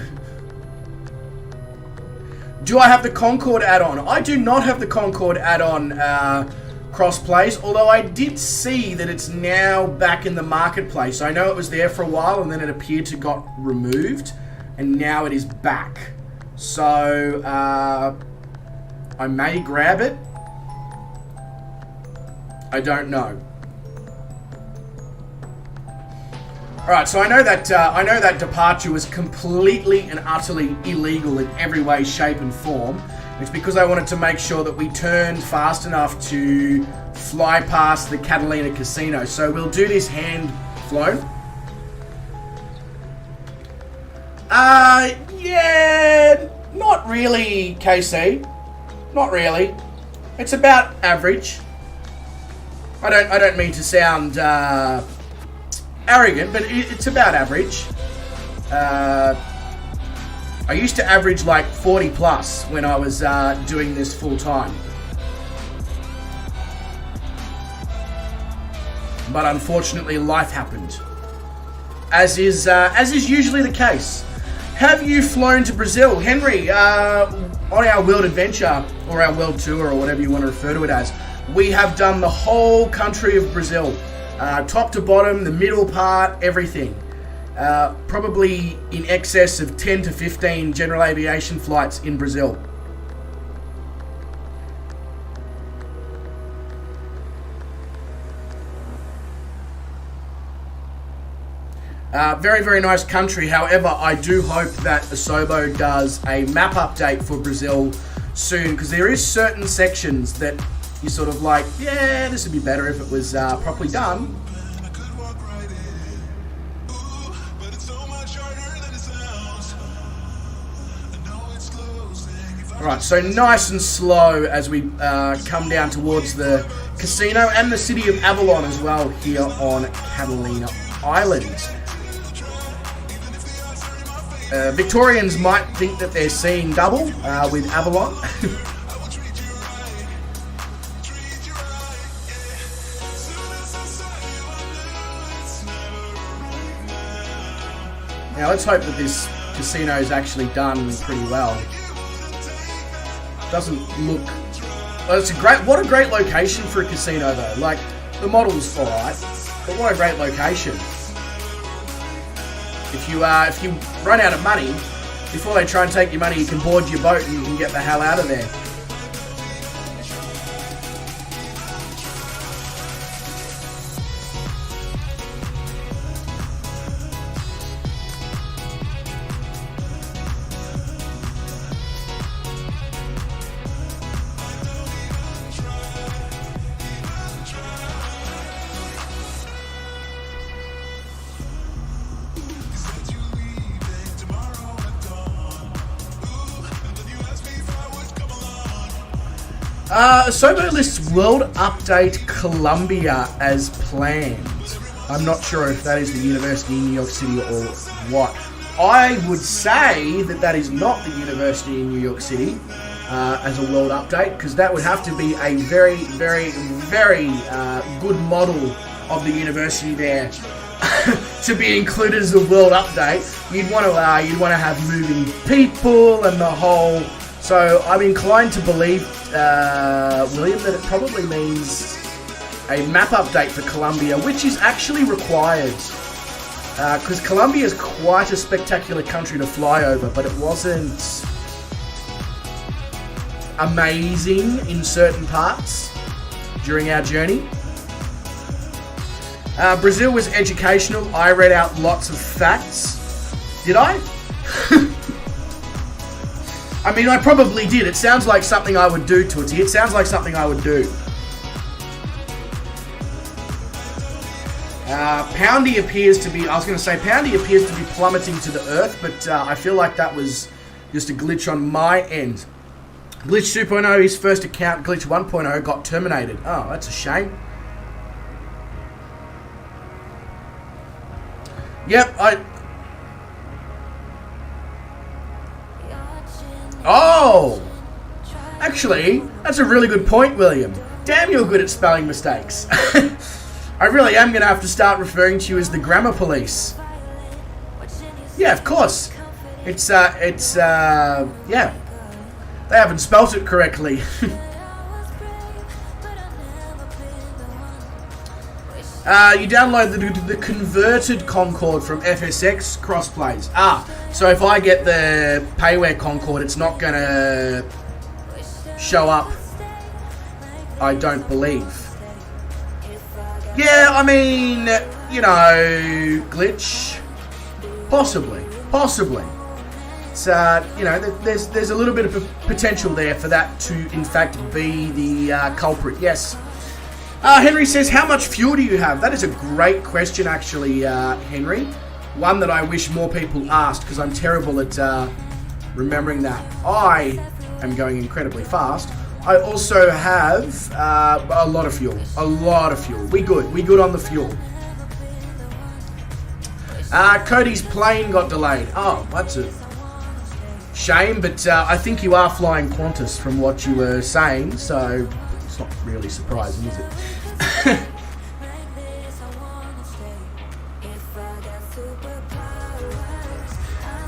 Do I have the Concord add-on? I do not have the Concord add-on crossplays, although I did see that it's now back in the marketplace. I know it was there for a while and then it appeared to got removed, and now it is back. So I may grab it. I don't know. All right, so I know that departure was completely and utterly illegal in every way, shape, and form. It's because I wanted to make sure that we turned fast enough to fly past the Catalina Casino. So we'll do this hand flown. Yeah, not really, KC. Not really. It's about average. I don't mean to sound arrogant, but it's about average. I used to average like 40 plus when I was doing this full time. But unfortunately life happened. As is usually the case. Have you flown to Brazil? Henry, on our World Adventure, or our World Tour, or whatever you want to refer to it as, we have done the whole country of Brazil. Top to bottom, the middle part, everything. Probably in excess of 10 to 15 general aviation flights in Brazil. Very, very nice country. However, I do hope that Asobo does a map update for Brazil soon, because there is certain sections that you're sort of like, yeah, this would be better if it was properly done. Alright, so nice and slow as we come down towards the casino and the city of Avalon as well here on Catalina Island. Victorians might think that they're seeing double with Avalon. Now let's hope that this casino is actually done pretty well. Doesn't look... Well, it's a great... What a great location for a casino though. Like, the model's alright, but what a great location. If you run out of money, before they try and take your money, you can board your boat and you can get the hell out of there. Asobo lists World Update Columbia as planned. I'm not sure if that is the university in New York City or what. I would say that that is not the university in New York City as a world update, because that would have to be a very, very, very good model of the university there to be included as a world update. You'd want to have moving people and the whole. So I'm inclined to believe, William, that it probably means a map update for Colombia, which is actually required. Because Colombia is quite a spectacular country to fly over, but it wasn't amazing in certain parts during our journey. Brazil was educational. I read out lots of facts. Did I? I mean, I probably did. It sounds like something I would do, Tootsie. It sounds like something I would do. Poundy appears to be... I was going to say, Poundy appears to be plummeting to the earth, but I feel like that was just a glitch on my end. Glitch 2.0, his first account, Glitch 1.0, got terminated. Oh, that's a shame. Yep, Oh! Actually, that's a really good point, William. Damn, you're good at spelling mistakes. I really am going to have to start referring to you as the grammar police. Yeah, of course. Yeah. They haven't spelt it correctly. You download the converted Concorde from FSX crossplays. So if I get the payware Concorde, it's not going to show up, I don't believe. Yeah, I mean, you know, glitch. Possibly. It's, you know, there's a little bit of potential there for that to, in fact, be the culprit. Yes. Henry says, how much fuel do you have? That is a great question, actually, Henry. One that I wish more people asked, because I'm terrible at remembering that. I am going incredibly fast. I also have a lot of fuel. We good on the fuel. Cody's plane got delayed. Oh, that's a shame, but I think you are flying Qantas from what you were saying, so it's not really surprising, is it?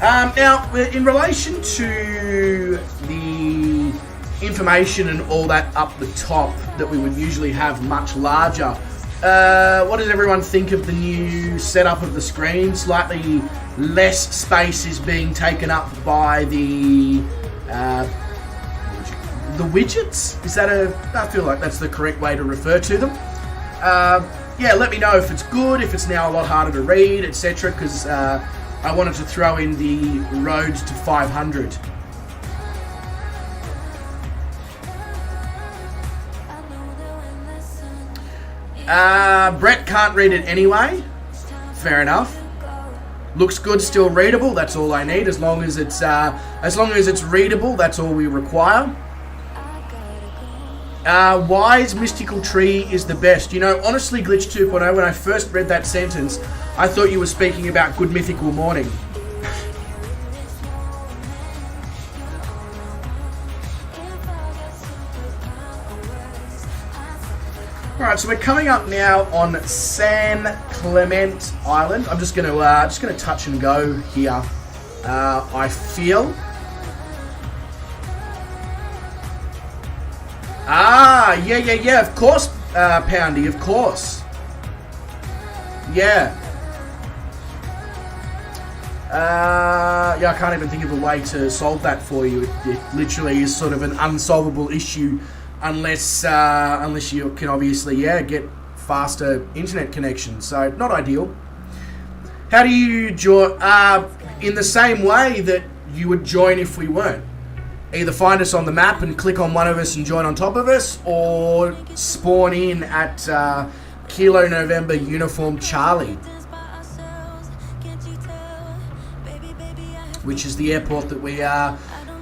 Now, in relation to the information and all that up the top that we would usually have much larger, what does everyone think of the new setup of the screen? Slightly less space is being taken up by the widgets? Is that I feel like that's the correct way to refer to them. yeah, let me know if it's good, if it's now a lot harder to read, etc. Because I wanted to throw in the road to 500. Brett can't read it anyway. Fair enough. Looks good, still readable. That's all I need. As long as it's readable, that's all we require. Wise mystical tree is the best. You know, honestly, Glitch 2.0, when I first read that sentence, I thought you were speaking about Good Mythical Morning. Alright, so we're coming up now on San Clement Island. I'm just gonna touch and go here. I feel. Yeah, of course, Poundy, of course. Yeah. Yeah, I can't even think of a way to solve that for you. It literally is sort of an unsolvable issue unless you can obviously, get faster internet connection. So, not ideal. How do you join? In the same way that you would join if we weren't. Either find us on the map and click on one of us and join on top of us, or spawn in at Kilo November Uniform Charlie, which is the airport that we are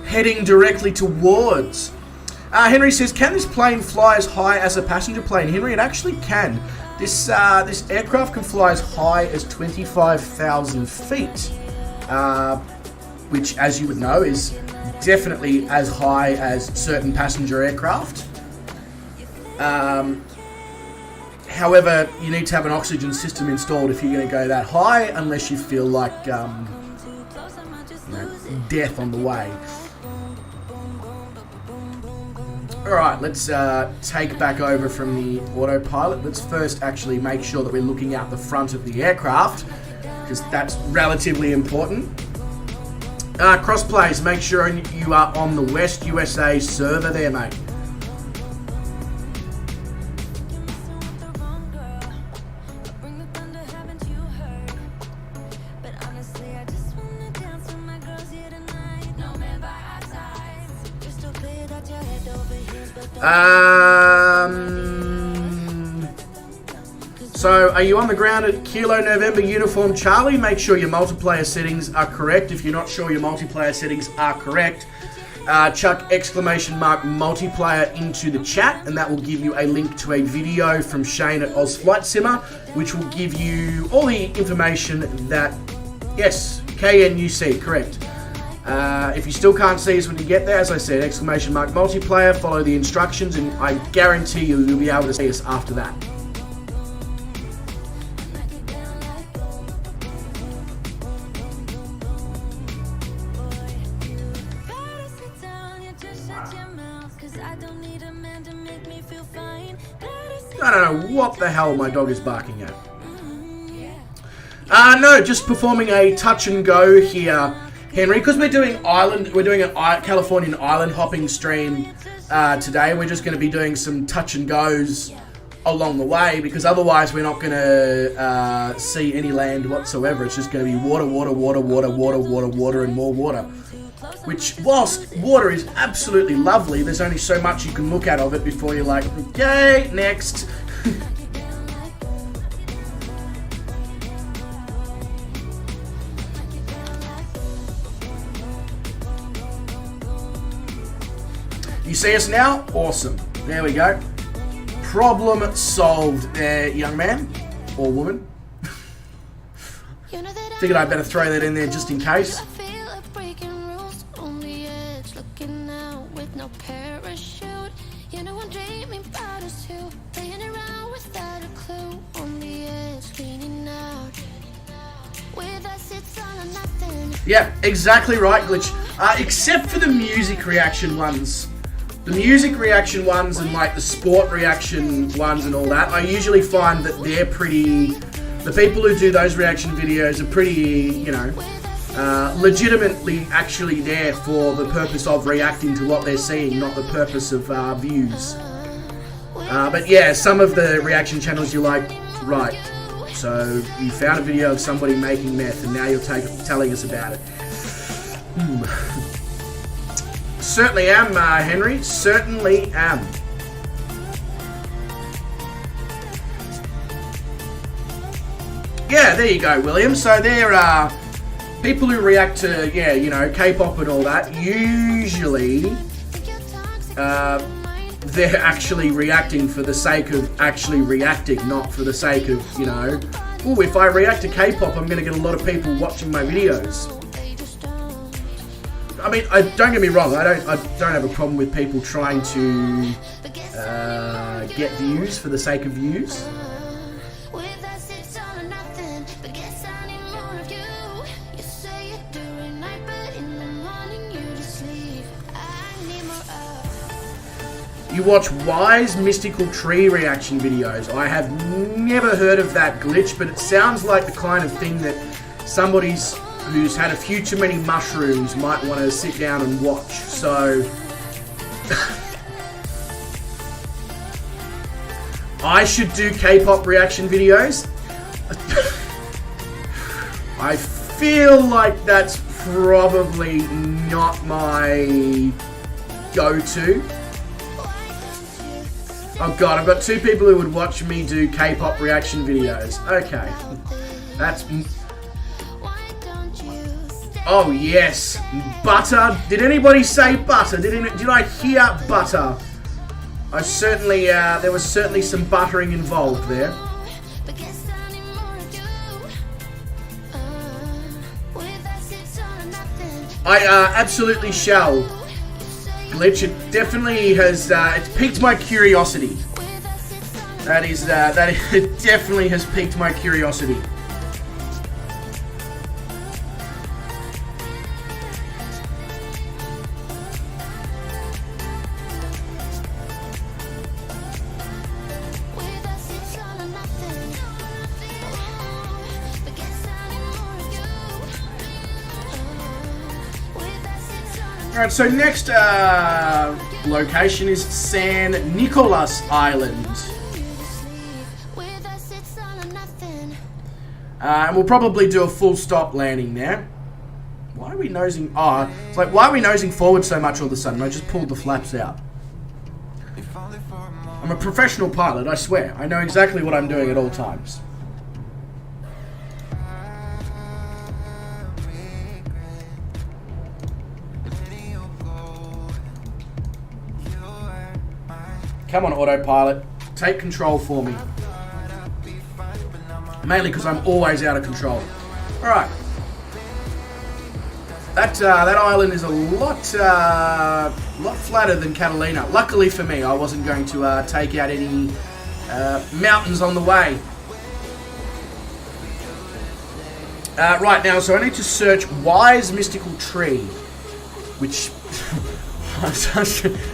heading directly towards. Henry says, can this plane fly as high as a passenger plane? Henry, it actually can. This aircraft can fly as high as 25,000 feet, which, as you would know, is definitely as high as certain passenger aircraft. However, you need to have an oxygen system installed if you're going to go that high, unless you feel like death on the way. Alright, let's take back over from the autopilot. Let's first actually make sure that we're looking out the front of the aircraft, because that's relatively important. Crossplays, make sure you are on the West USA server there, mate. So, are you on the ground at Kilo November Uniform Charlie? Make sure your multiplayer settings are correct. If you're not sure your multiplayer settings are correct, chuck !multiplayer into the chat, and that will give you a link to a video from Shane at Oz Flight Simmer, which will give you all the information that, yes, KNUC, correct. If you still can't see us when you get there, as I said, !multiplayer, follow the instructions, and I guarantee you'll be able to see us after that. I don't know what the hell my dog is barking at. No, just performing a touch and go here, Henry, because we're doing a Californian island hopping stream today. We're just going to be doing some touch and goes along the way, because otherwise we're not going to see any land whatsoever. It's just going to be water, water, water, water, water, water, water, and more water. Which, whilst water is absolutely lovely, there's only so much you can look at of it before you're like, okay, next. You see us now? Awesome. There we go. Problem solved there, young man. Or woman. Figured I'd better throw that in there just in case. Yeah, exactly right, Glitch. Except for the music reaction ones. The music reaction ones and like the sport reaction ones and all that, I usually find that they're pretty... The people who do those reaction videos are pretty, you know, legitimately actually there for the purpose of reacting to what they're seeing, not the purpose of views. But yeah, some of the reaction channels you're like, Right. So you found a video of somebody making meth, and now you're telling us about it. Certainly am, Henry. Certainly am. Yeah, there you go, William. So there are people who react to, yeah, you know, K-pop and all that. Usually, they're actually reacting for the sake of actually reacting, not for the sake of, you know, oh, if I react to K-pop, I'm going to get a lot of people watching my videos. I mean, don't get me wrong. I don't have a problem with people trying to get views for the sake of views. You watch Wise Mystical Tree reaction videos. I have never heard of that glitch, but it sounds like the kind of thing that somebody's who's had a few too many mushrooms might want to sit down and watch. So I should do K-pop reaction videos. I feel like that's probably not my go-to. Oh god, I've got 2 people who would watch me do K-pop reaction videos. Okay. That's... Oh yes, butter. Did anybody say butter? Did I hear butter? I certainly, there was certainly some buttering involved there. I absolutely shall. Glitch, it definitely has, it's piqued my curiosity. It definitely has piqued my curiosity. Alright, so next location is San Nicolas Island. And we'll probably do a full stop landing there. Why are we nosing... Oh, it's like, why are we nosing forward so much all of a sudden? I just pulled the flaps out. I'm a professional pilot, I swear. I know exactly what I'm doing at all times. Come on, autopilot. Take control for me. Mainly because I'm always out of control. Alright. That island is a lot flatter than Catalina. Luckily for me, I wasn't going to take out any mountains on the way. Right now, so I need to search Wise Mystical Tree, which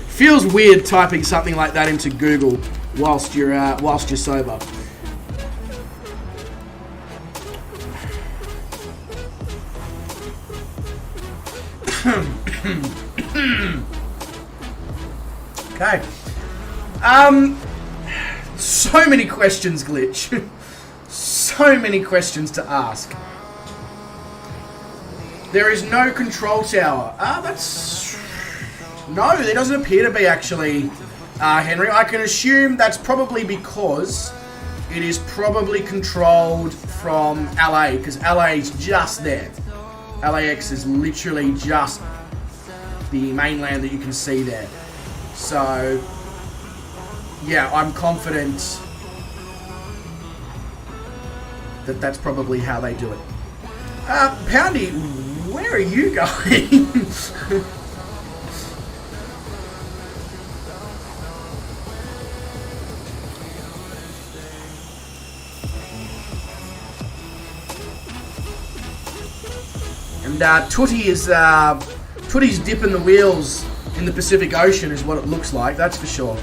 feels weird typing something like that into Google whilst you're sober. Okay. So many questions, Glitch. So many questions to ask. There is no control tower. No, there doesn't appear to be, actually, Henry. I can assume that's probably because it is probably controlled from LA, because LA is just there. LAX is literally just the mainland that you can see there. So, yeah, I'm confident that that's probably how they do it. Poundy, where are you going? And Tootie's dipping the wheels in the Pacific Ocean is what it looks like, that's for sure.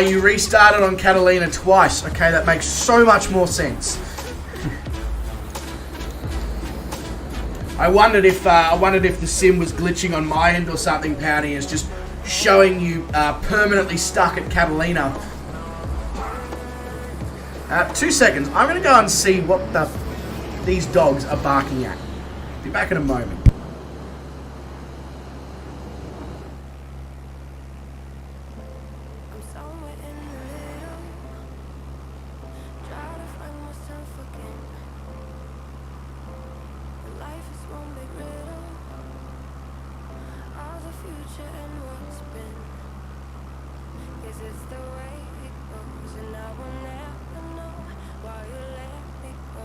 You restarted on Catalina twice. Okay, that makes so much more sense. I wondered if the sim was glitching on my end or something, Pouty, is just showing you permanently stuck at Catalina. 2 seconds. I'm going to go and see what these dogs are barking at. Be back in a moment. I'm somewhere in the middle, try to find myself again. Life is one big riddle, all the future and what's been. Guess it's the way it goes, and I will never know why you let me go.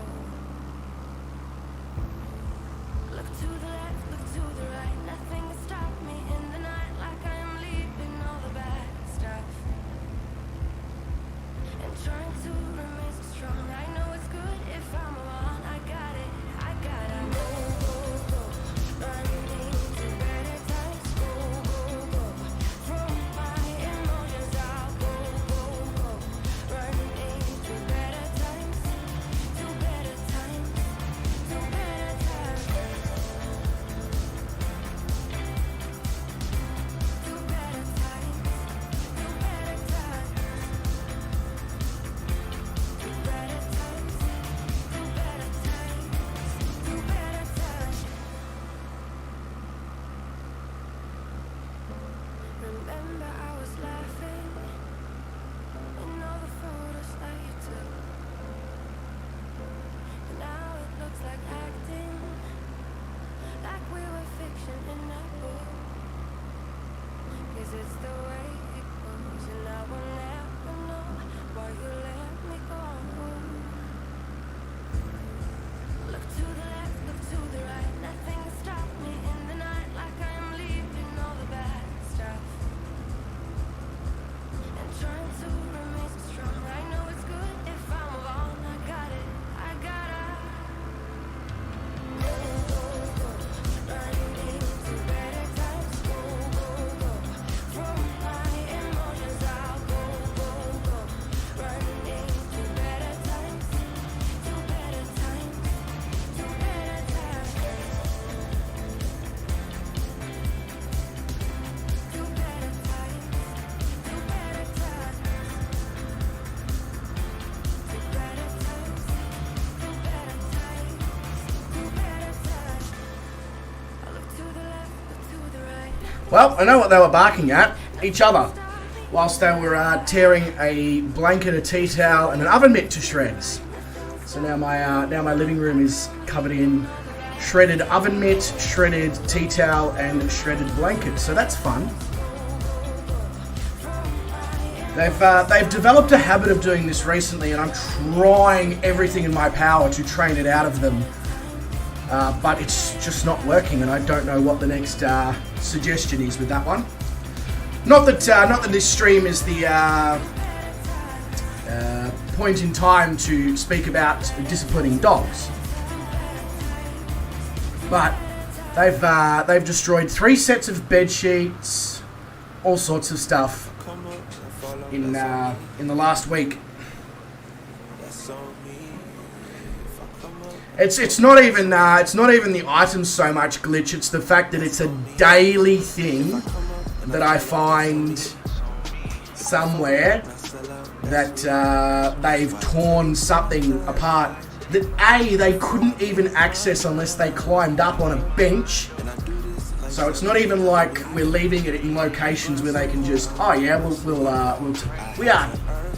Look to the left, look to the right, nothing can stop me in the night, like I am leaving all the bad stuff and trying to remain so strong. I know it's good if I'm alone. I got it, I gotta go, go, go, running to better times. Go, go, go, from my emotions I'll go, go, go, running to better times, to better times, to better times, to better times, to better times, to better times, to better times, to better times. Remember I was laughing in all the photos that you took, and now it looks like acting, like we were fiction in a book. 'Cause it's the way it goes, and I will never know why you let me go. Look to the left, look to the right, nothing can stop me in the night, like I am leaving all the bad stuff and trying to remain so strong. I know it's good if I'm alone. I got it, I gotta go, go, go, running to better times. Go, go, go, from my emotions I'll go, go, go, running to better times, to better times, to better times, to better times, to better times, to better times, to better times, to better times. I look to the left, look to the right. Well, I know what they were barking at. Each other. Whilst they were tearing a blanket, a tea towel, and an oven mitt to shreds. So now my living room is covered in shredded oven mitt, shredded tea towel, and shredded blanket. So that's fun. They've developed a habit of doing this recently, and I'm trying everything in my power to train it out of them. But it's just not working, and I don't know what the next suggestion is with that one. Not that this stream is the point in time to speak about disciplining dogs, but they've destroyed 3 sets of bed sheets, all sorts of stuff in the last week. It's not even the items so much, Glitch. It's the fact that it's a daily thing that I find somewhere that they've torn something apart that they couldn't even access unless they climbed up on a bench. So it's not even like we're leaving it in locations where they can just, oh yeah, we are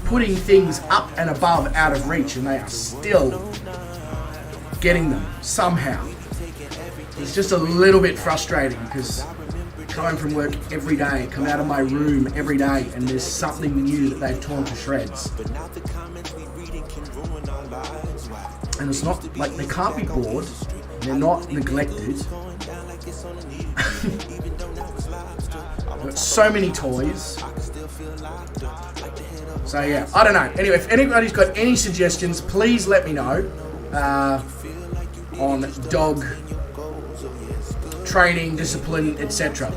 putting things up and above out of reach, and they are still getting them somehow. It's just a little bit frustrating because coming from work every day, come out of my room every day, and there's something new that they've torn to shreds. And it's not like they can't be bored, they're not neglected. I've got so many toys. So yeah, I don't know. Anyway, if anybody's got any suggestions, please let me know on dog training, discipline, etc.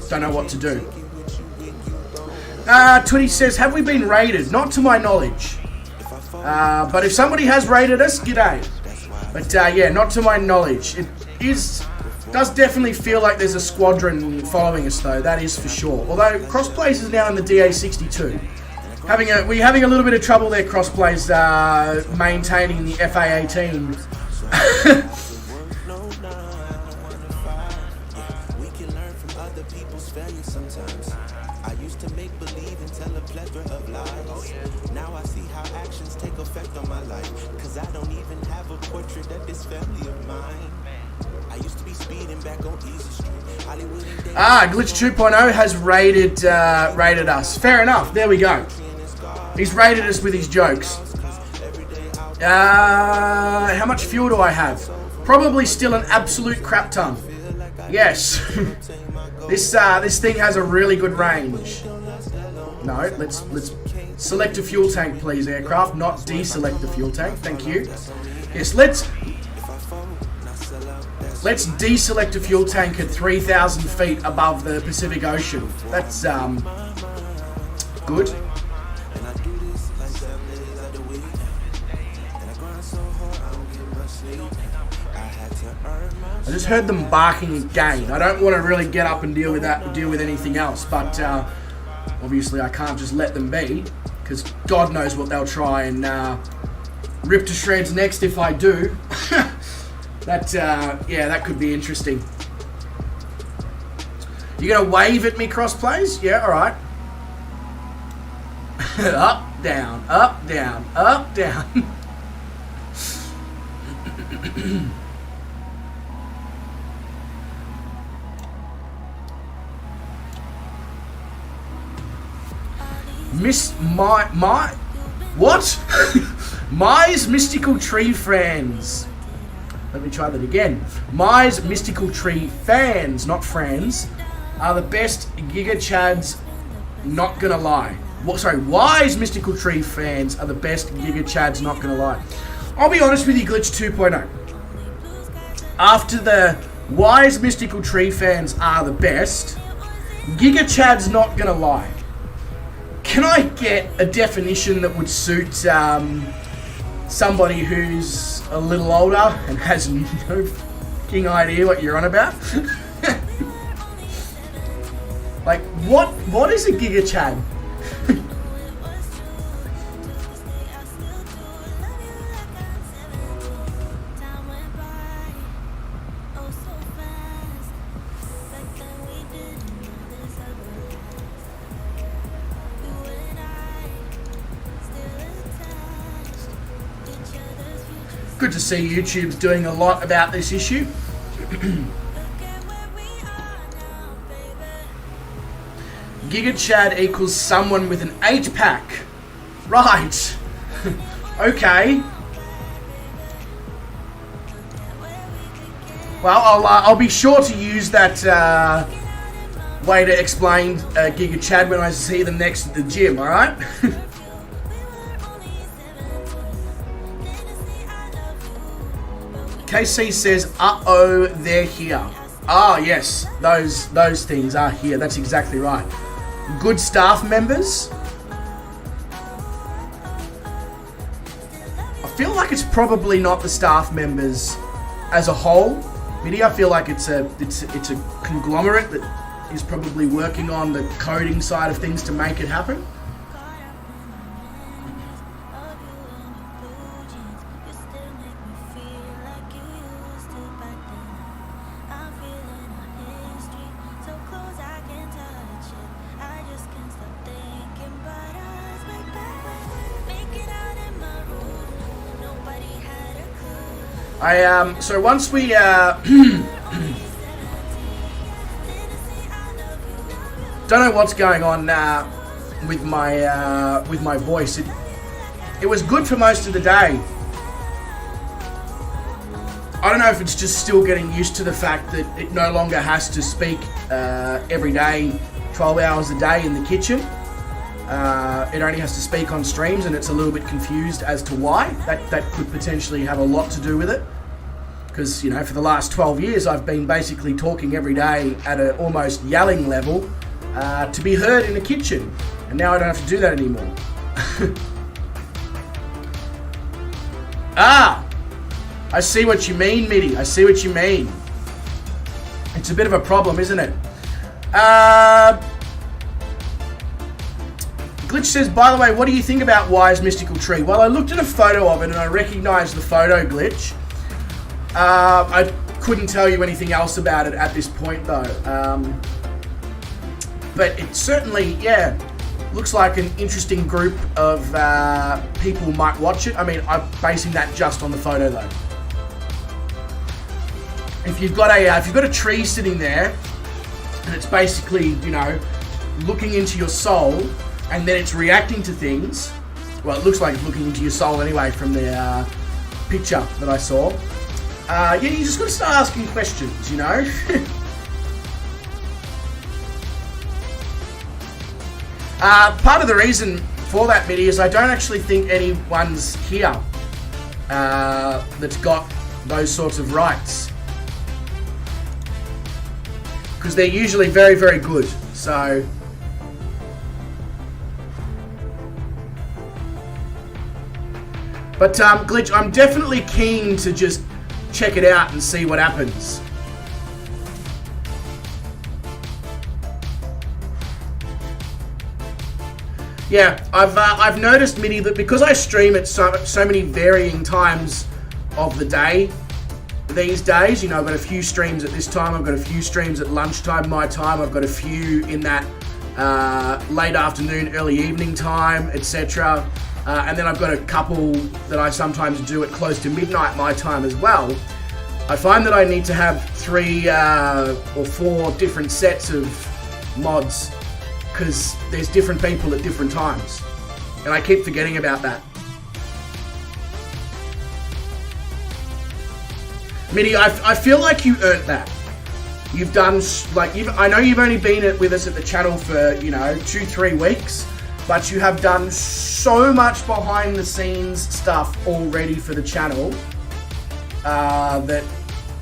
Don't know what to do. Twitty says, have we been raided? Not to my knowledge. But if somebody has raided us, g'day. But yeah, not to my knowledge. It does definitely feel like there's a squadron following us though, that is for sure. Although Crossplace is now in the DA62. We're having a little bit of trouble there, Crossplays, maintaining the FA18. I used to make believe and tell a plethora of lies. Now I see how actions take effect on my life. Cause I don't even have a portrait of this family of mine. I used to be speeding back on Easy Street. Hollywood and Glitch 2.0 has rated us. Fair enough. There we go. He's rated us with his jokes. How much fuel do I have? Probably still an absolute crap ton. Yes. This thing has a really good range. No, let's select a fuel tank, please, aircraft. Not deselect the fuel tank. Thank you. Yes, let's deselect a fuel tank at 3,000 feet above the Pacific Ocean. That's good. I just heard them barking again. I don't want to really get up and deal with anything else, but obviously I can't just let them be, because God knows what they'll try and rip to shreds next if I do. That could be interesting. You gonna wave at me, Crossplays? Yeah, alright. Up, down, up, down, up, down. What? My's Mystical Tree Friends. Let me try that again. My's Mystical Tree fans, not friends, are the best Giga Chads, not gonna lie. Why's Mystical Tree fans are the best Giga Chads, not gonna lie. I'll be honest with you, Glitch 2.0. After the why's Mystical Tree fans are the best, Giga Chads, not gonna lie. Can I get a definition that would suit somebody who's a little older and has no fucking idea what you're on about? Like, what is a Giga Chad? Good to see YouTube's doing a lot about this issue. Giga Chad equals someone with an 8-pack. Right. Okay. Well, I'll be sure to use that way to explain Giga Chad when I see them next at the gym, alright? KC says, uh-oh, they're here. Ah, yes, those things are here. That's exactly right. Good staff members. I feel like it's probably not the staff members as a whole. Biddy, I feel like it's a conglomerate that is probably working on the coding side of things to make it happen. So once we don't know what's going on with my voice. It was good for most of the day. I don't know if it's just still getting used to the fact that it no longer has to speak every day, 12 hours a day in the kitchen. It only has to speak on streams, and it's a little bit confused as to why. That could potentially have a lot to do with it. Because, you know, for the last 12 years, I've been basically talking every day at an almost yelling level to be heard in the kitchen. And now I don't have to do that anymore. I see what you mean, Mitty. I see what you mean. It's a bit of a problem, isn't it? Glitch says, by the way, what do you think about Wise Mystical Tree? Well, I looked at a photo of it and I recognized the photo, Glitch. I couldn't tell you anything else about it at this point, though. But it certainly, yeah, looks like an interesting group of people might watch it. I mean, I'm basing that just on the photo, though. If you've got a tree sitting there, and it's basically, you know, looking into your soul, and then it's reacting to things. Well, it looks like it's looking into your soul anyway from the picture that I saw. Yeah, you just got to start asking questions, you know. Part of the reason for that, Mitty, is I don't actually think anyone's here that's got those sorts of rights. Because they're usually very, very good. So, but Glitch, I'm definitely keen to just check it out and see what happens. Yeah, I've noticed, Mitty, that because I stream at so many varying times of the day these days, you know, I've got a few streams at this time, I've got a few streams at lunchtime my time, I've got a few in that late afternoon, early evening time, etc. And then I've got a couple that I sometimes do at close to midnight my time as well. I find that I need to have 3 or 4 different sets of mods because there's different people at different times. And I keep forgetting about that. Mitty, I feel like you earned that. You've done, like, I know you've only been with us at the channel for, you know, 2-3 weeks, but you have done so much behind the scenes stuff already for the channel that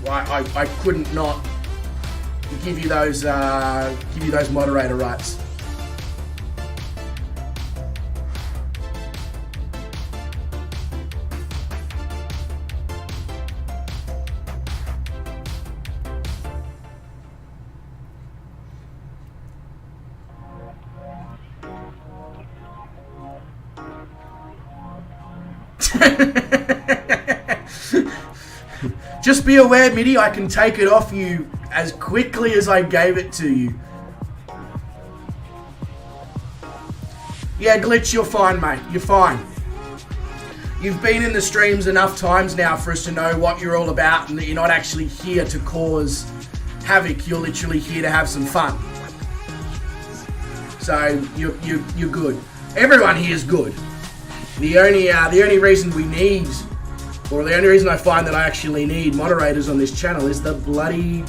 I couldn't not give you those moderator rights. Just be aware, Mitty, I can take it off you as quickly as I gave it to you. Yeah, Glitch, you're fine, mate. You're fine. You've been in the streams enough times now for us to know what you're all about and that you're not actually here to cause havoc. You're literally here to have some fun. So you're good. Everyone here is good. The only reason we need, or the only reason I find that I actually need moderators on this channel is the bloody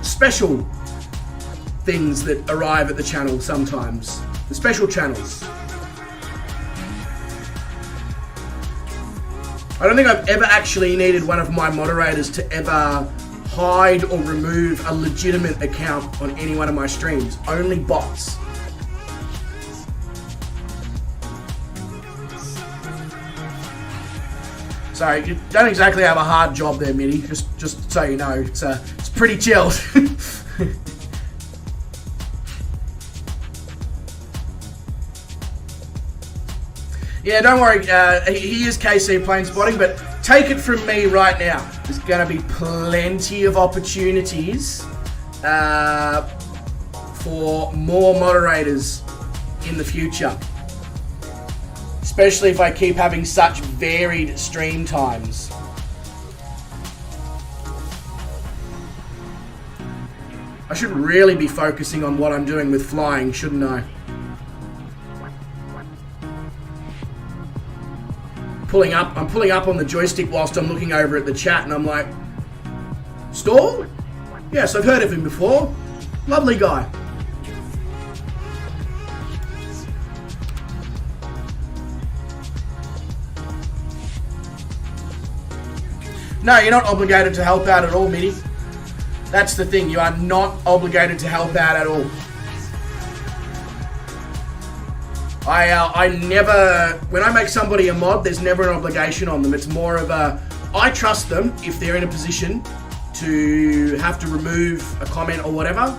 special things that arrive at the channel sometimes. The special channels. I don't think I've ever actually needed one of my moderators to ever hide or remove a legitimate account on any one of my streams. Only bots. So you don't exactly have a hard job there, Mitty. Just so you know, it's pretty chilled. Yeah, don't worry. He is KC Plane Spotting, but take it from me right now. There's going to be plenty of opportunities for more moderators in the future. Especially if I keep having such varied stream times. I should really be focusing on what I'm doing with flying, shouldn't I? I'm pulling up on the joystick whilst I'm looking over at the chat and I'm like, Stall? Yes, I've heard of him before. Lovely guy. No, you're not obligated to help out at all, Mitty. That's the thing, you are not obligated to help out at all. I never, when I make somebody a mod, there's never an obligation on them. It's more of a, I trust them if they're in a position to have to remove a comment or whatever,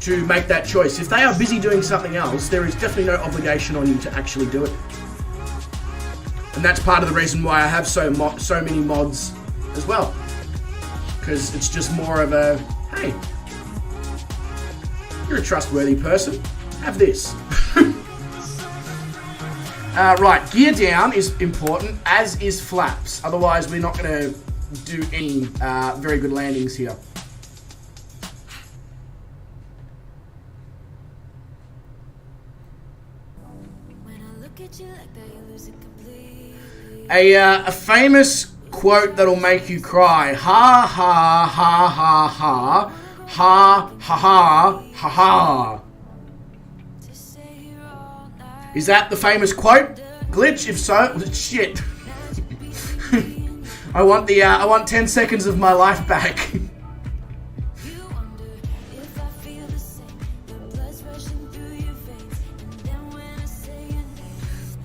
to make that choice. If they are busy doing something else, there is definitely no obligation on you to actually do it. And that's part of the reason why I have so many mods as well. Because it's just more of a, hey, you're a trustworthy person, have this. Right, gear down is important, as is flaps. Otherwise, we're not going to do any very good landings here. A famous quote that'll make you cry. Ha ha ha ha ha. Ha ha ha ha ha. Is that the famous quote? Glitch? If so, shit. I want 10 seconds of my life back.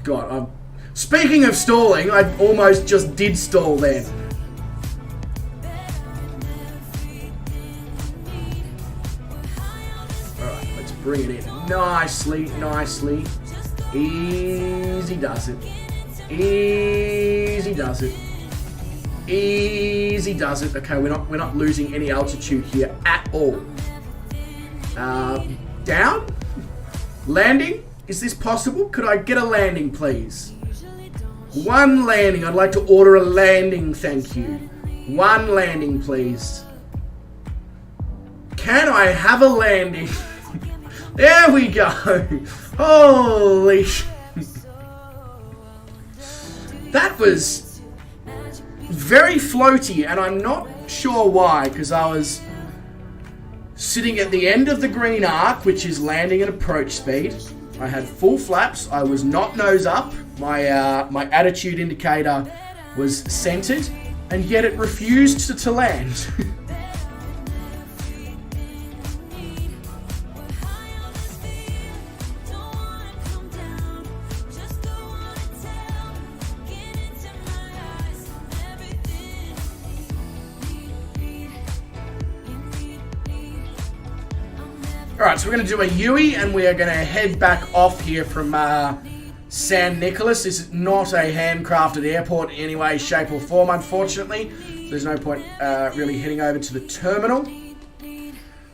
God, speaking of stalling, I almost just did stall then. Alright, let's bring it in. Nicely, nicely. Easy does it. Easy does it. Easy does it. Okay, we're not losing any altitude here at all. Down? Landing? Is this possible? Could I get a landing, please? One landing. I'd like to order a landing, thank you. One landing, please. Can I have a landing? There we go. Holy sh... That was very floaty, and I'm not sure why, because I was sitting at the end of the green arc, which is landing at approach speed. I had full flaps. I was not nose up. My attitude indicator was centered, and yet it refused to land. Alright, so we're going to do a Yui, and we are going to head back off here from San Nicolas. This is not a handcrafted airport in any way, shape or form, unfortunately. So there's no point really heading over to the terminal.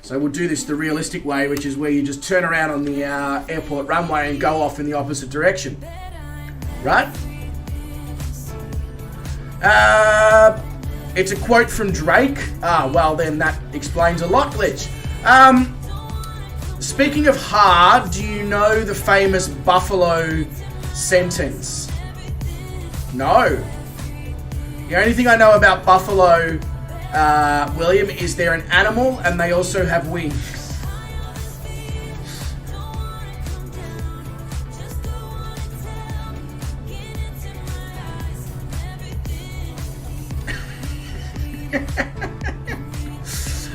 So we'll do this the realistic way, which is where you just turn around on the airport runway and go off in the opposite direction. Right? It's a quote from Drake. Ah, well then that explains a lot, Glitch. Speaking of hard, do you know the famous buffalo sentence? No. The only thing I know about buffalo, William, is they're an animal and they also have wings.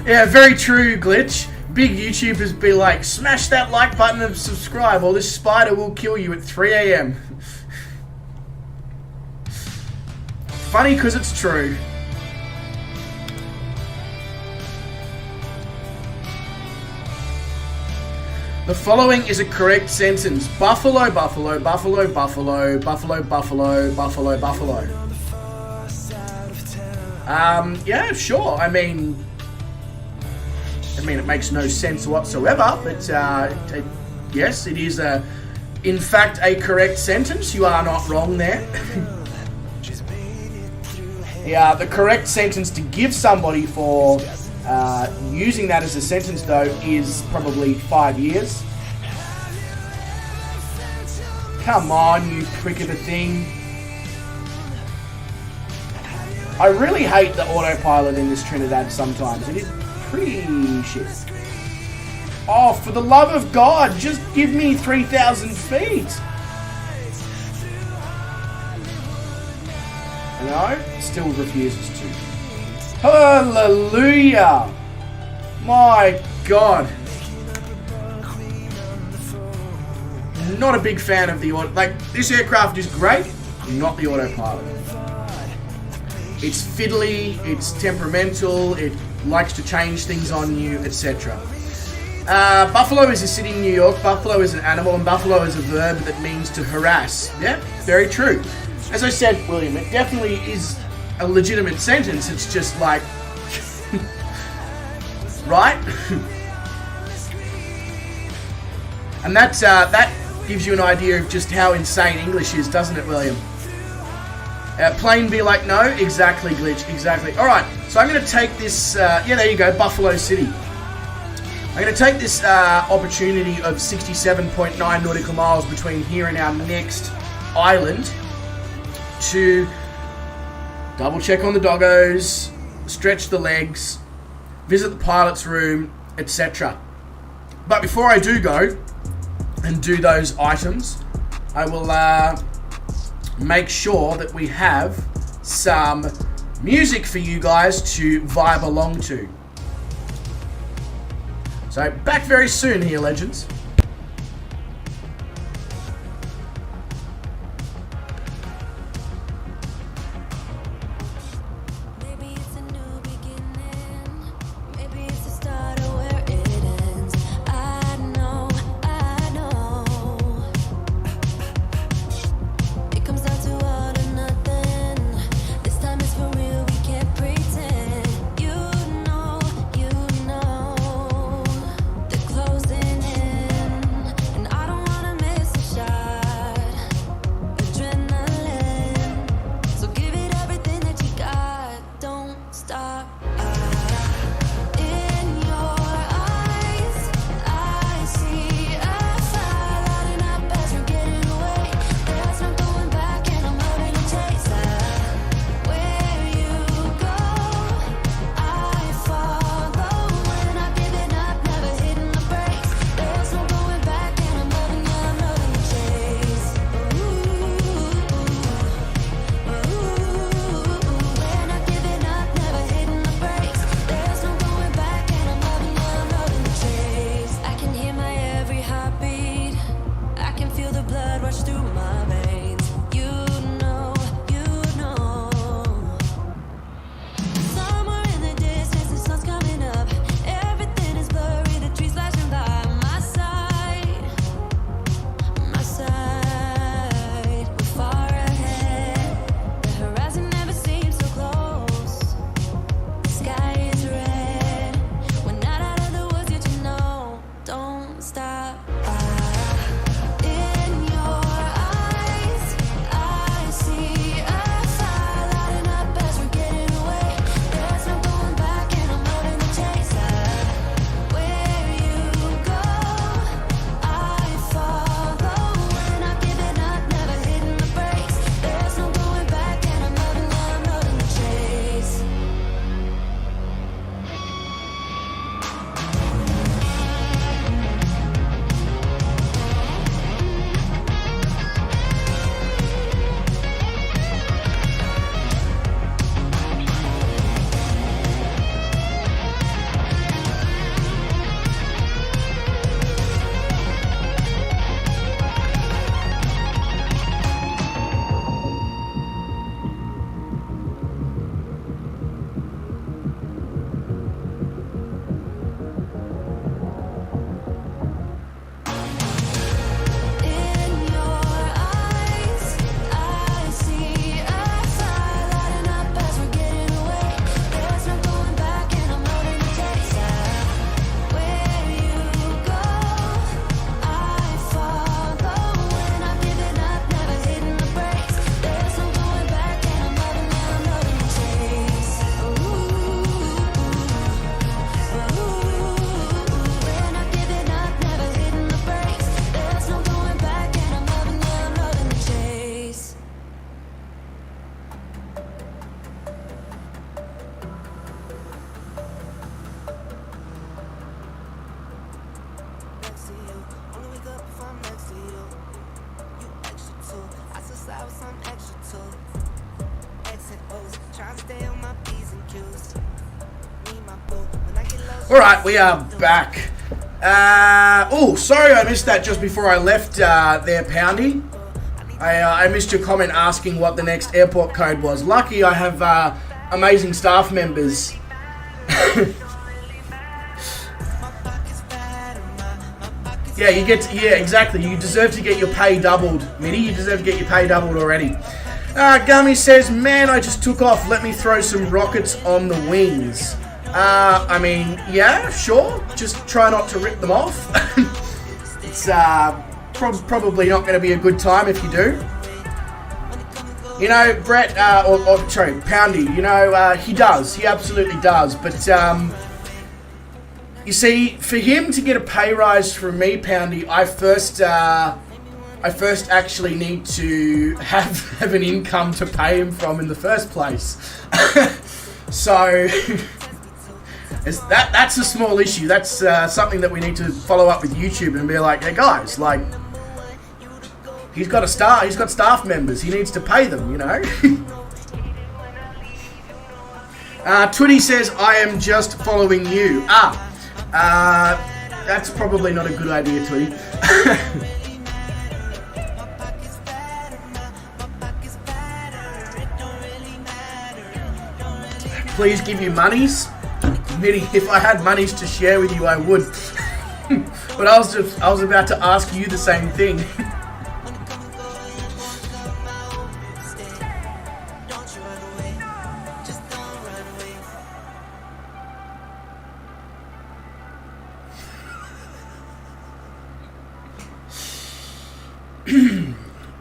Yeah, very true, Glitch. Big YouTubers be like, smash that like button and subscribe or this spider will kill you at 3 AM. Funny because it's true. The following is a correct sentence. Buffalo, buffalo, buffalo, buffalo, buffalo, buffalo, buffalo, buffalo. Yeah, sure. I mean, it makes no sense whatsoever, but yes, it is in fact a correct sentence. You are not wrong there. Yeah, the correct sentence to give somebody for using that as a sentence, though, is probably 5 years. Come on, you prick of a thing. I really hate the autopilot in this Trinidad sometimes. It is pretty shit. Oh, for the love of God, just give me 3,000 feet. No, still refuses to. Hallelujah! My God. Not a big fan of the auto. Like, this aircraft is great, not the autopilot. It's fiddly, it's temperamental, it likes to change things on you, etc. Buffalo is a city in New York, buffalo is an animal, and buffalo is a verb that means to harass. Yeah, very true. As I said, William, it definitely is a legitimate sentence. It's just like, right? And that gives you an idea of just how insane English is, doesn't it, William? Plain be like no? Exactly, Glitch, exactly. Alright, so I'm going to take this, yeah, there you go, Buffalo City. I'm going to take this opportunity of 67.9 nautical miles between here and our next island to double check on the doggos, stretch the legs, visit the pilot's room, etc. But before I do go and do those items, I will make sure that we have some music for you guys to vibe along to. So back very soon here, legends. Maybe it's a new beginning. Maybe it's the start of where it ends. I know. It comes down to all or nothing. This time it's for real, we can't pretend. You know, they're closing in, and I don't wanna miss a shot. Adrenaline, so give it everything that you got. Don't stop. In your eyes, I see a fire lighting up as we're getting away. There's no going back, and I'm loading a chaser. Where you go, I follow. We're not giving up, never hitting the brakes. There's no going back, and I'm loading the chase. We're not giving up, never hitting the brakes. There's no going back, and I'm loading the chase. I can hear my every heartbeat. I can feel the blood rush through my veins. You know. Somewhere in the distance, the sun's coming up. Everything is blurry, the trees flashing by my side. We're far ahead. The horizon never seems so close. The sky is red. We're not out of the woods yet, you know. Don't stop. In your eyes, I see a fire lighting up as we're getting away. There's no going back, and I'm loading the chaser. Where you go, I follow. We're not giving up, never hitting the brakes. There's no going back, and I'm loading the chase. In your eyes, I see a fire lighting up as we're getting away. There's no going back, and I'm loading the chaser. Where you go, I follow. We're not giving up, never hitting the brakes. There's no going back, and I'm loading the chase. We're not giving up, never hitting the brakes. There's no going back, and I'm loading the chase. Next to you, only wake up if I'm next to you. You extra too, I socialize with some extra too. X and O's, trying to stay on my P's and Q's. Me, my boo, when I get low. Alright, we are back. Oh, sorry I missed that just before I left there, Poundy. I missed your comment asking what the next airport code was. Lucky I have amazing staff members. My pocket's fat, Yeah, yeah, exactly. You deserve to get your pay doubled, Mitty. You deserve to get your pay doubled already. Gummy says, man, I just took off. Let me throw some rockets on the wings. I mean, yeah, sure. Just try not to rip them off. It's probably not going to be a good time if you do. You know, Brett, sorry, Poundy, you know, he does. He absolutely does. But, you see, for him to get a pay rise from me, Poundy, I first actually need to have an income to pay him from in the first place. So, that's a small issue. That's something that we need to follow up with YouTube and be like, hey guys, like, he's got staff members. He needs to pay them, you know. Twitty says, I am just following you. That's probably not a good idea, Twitty. Please give you monies. Mitty, if I had monies to share with you, I would. But I was about to ask you the same thing.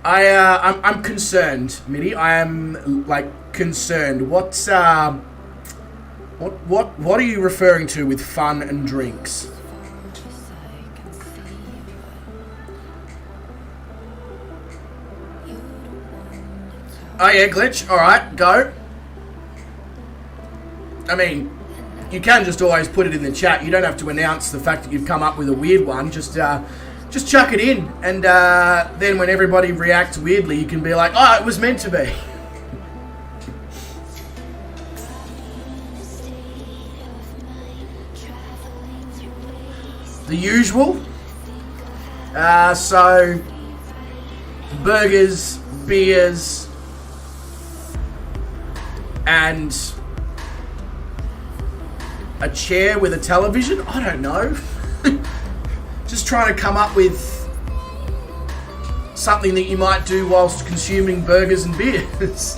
I'm concerned, Mitty. I am like concerned. What are you referring to with fun and drinks? Oh yeah, glitch. All right, go. I mean, you can just always put it in the chat. You don't have to announce the fact that you've come up with a weird one. Just chuck it in, and then when everybody reacts weirdly, you can be like, oh, it was meant to be. The usual. So, burgers, beers, and a chair with a television? I don't know. Just trying to come up with something that you might do whilst consuming burgers and beers.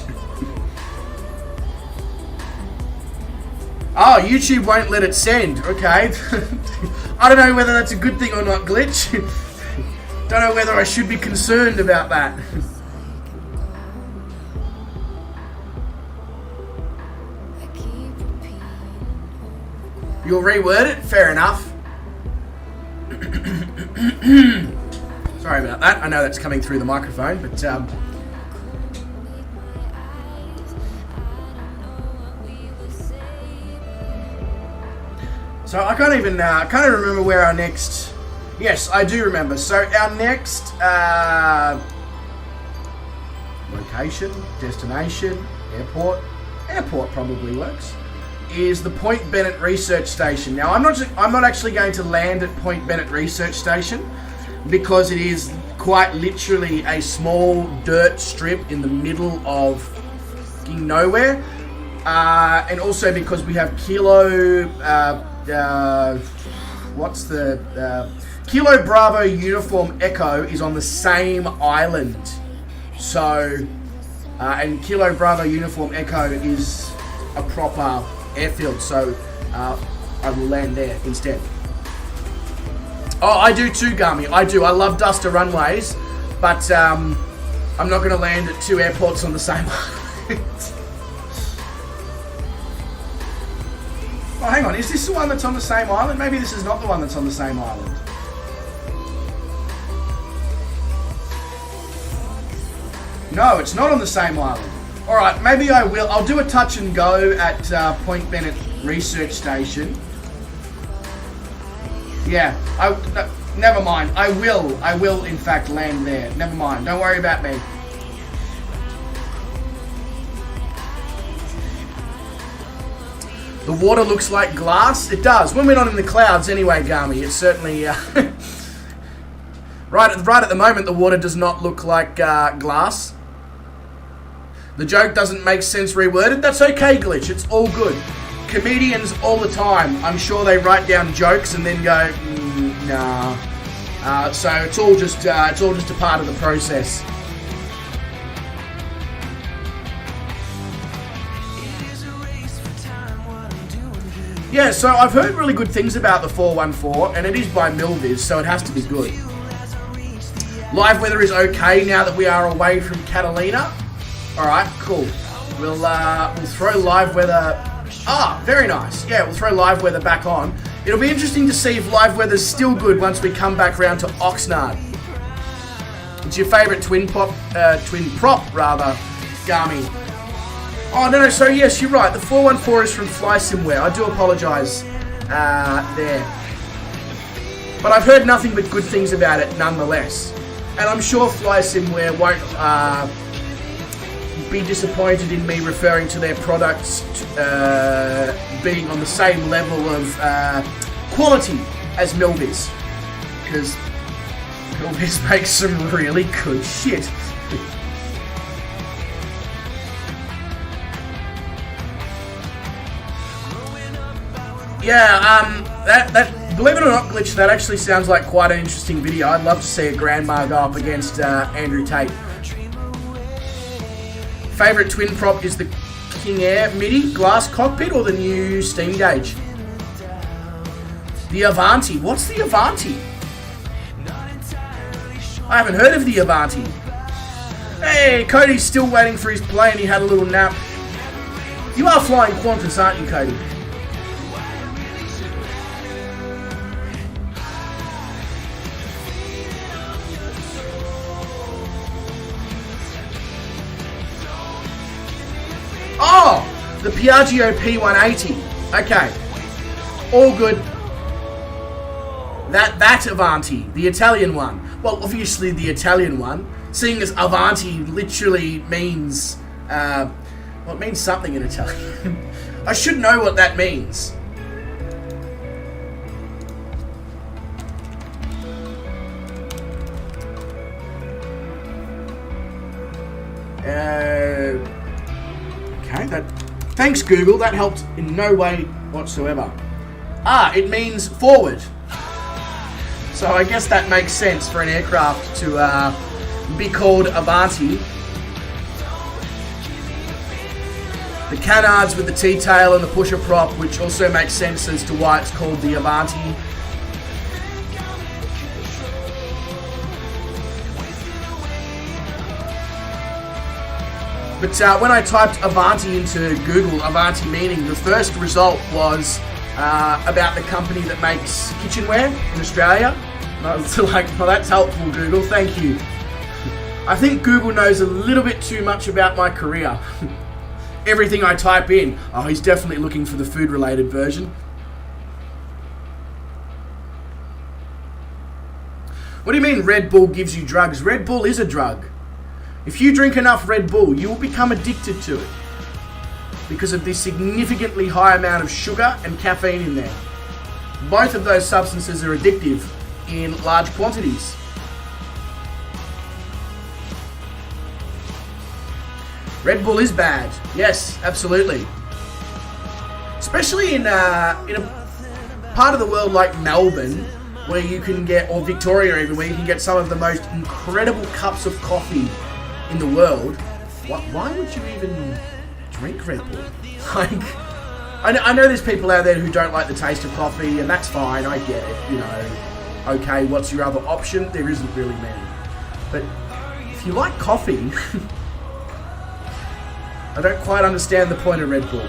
Oh, YouTube won't let it send. Okay. I don't know whether that's a good thing or not, Glitch. Don't know whether I should be concerned about that. You'll reword it? Fair enough. Sorry about that. I know that's coming through the microphone, but so I can't even remember where our next. Yes, I do remember. So our next location, destination, airport probably works, is the Point Bennett Research Station. Now, I'm not actually going to land at Point Bennett Research Station because it is quite literally a small dirt strip in the middle of fucking nowhere, and also because we have Kilo Bravo Uniform Echo is on the same island. So, and Kilo Bravo Uniform Echo is a proper airfield, so I will land there instead. Oh, I do too, Gummy. I do. I love Duster runways, but I'm not going to land at two airports on the same island. Oh, hang on. Is this the one that's on the same island? Maybe this is not the one that's on the same island. No, it's not on the same island. Alright, maybe I will. I'll do a touch and go at Point Bennett Research Station. Yeah, never mind. I will in fact land there. Never mind. Don't worry about me. The water looks like glass. It does. When we're not in the clouds anyway, Gami, it's certainly... right at the moment, the water does not look like glass. The joke doesn't make sense reworded. That's okay, Glitch. It's all good. Comedians all the time, I'm sure they write down jokes and then go, nah. So it's all just a part of the process. Yeah, so I've heard really good things about the 414, and it is by Milviz, so it has to be good. Live weather is okay now that we are away from Catalina. Alright, cool. We'll throw live weather... Ah, very nice. Yeah, we'll throw live weather back on. It'll be interesting to see if live weather's still good once we come back round to Oxnard. It's your favourite twin prop, Garmy. Oh, no, so yes, you're right. The 414 is from FlySimware. I do apologise there. But I've heard nothing but good things about it nonetheless. And I'm sure FlySimware won't be disappointed in me referring to their products being on the same level of quality as Milviz. Because Milviz makes some really good shit. Yeah, that believe it or not, Glitch, that actually sounds like quite an interesting video. I'd love to see a Grandma go up against Andrew Tate. Favourite twin prop is the King Air MIDI glass cockpit or the new steam gauge? The Avanti. What's the Avanti? I haven't heard of the Avanti. Hey, Cody's still waiting for his plane. He had a little nap. You are flying Qantas, aren't you, Cody? Oh, the Piaggio P180. Okay, all good. That Avanti, the Italian one. Well, obviously the Italian one, seeing as Avanti literally means, well, it means something in Italian. I should know what that means. Okay, thanks Google, that helped in no way whatsoever. Ah, it means forward. So I guess that makes sense for an aircraft to be called Avanti. The canards with the T-tail and the pusher prop, which also makes sense as to why it's called the Avanti. But when I typed Avanti into Google, Avanti meaning, the first result was about the company that makes kitchenware in Australia. And I was like, well, that's helpful, Google, thank you. I think Google knows a little bit too much about my career. Everything I type in, oh, he's definitely looking for the food-related version. What do you mean Red Bull gives you drugs? Red Bull is a drug. If you drink enough Red Bull, you will become addicted to it because of the significantly high amount of sugar and caffeine in there. Both of those substances are addictive in large quantities. Red Bull is bad. Yes, absolutely. Especially in a part of the world like Melbourne, where you can get, or Victoria even, where you can get some of the most incredible cups of coffee in the world. Why would you even drink Red Bull? Like, I know there's people out there who don't like the taste of coffee, and that's fine, I get it, you know. Okay, what's your other option? There isn't really many. But if you like coffee, I don't quite understand the point of Red Bull.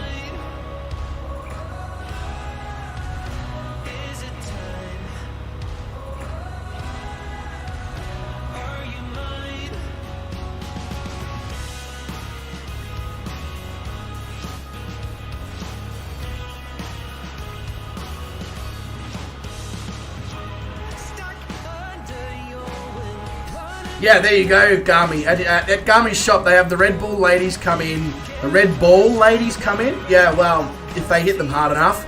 Yeah, there you go, Garmy. At Garmy's shop, they have the Red Bull ladies come in. The Red Ball ladies come in. Yeah, well, if they hit them hard enough.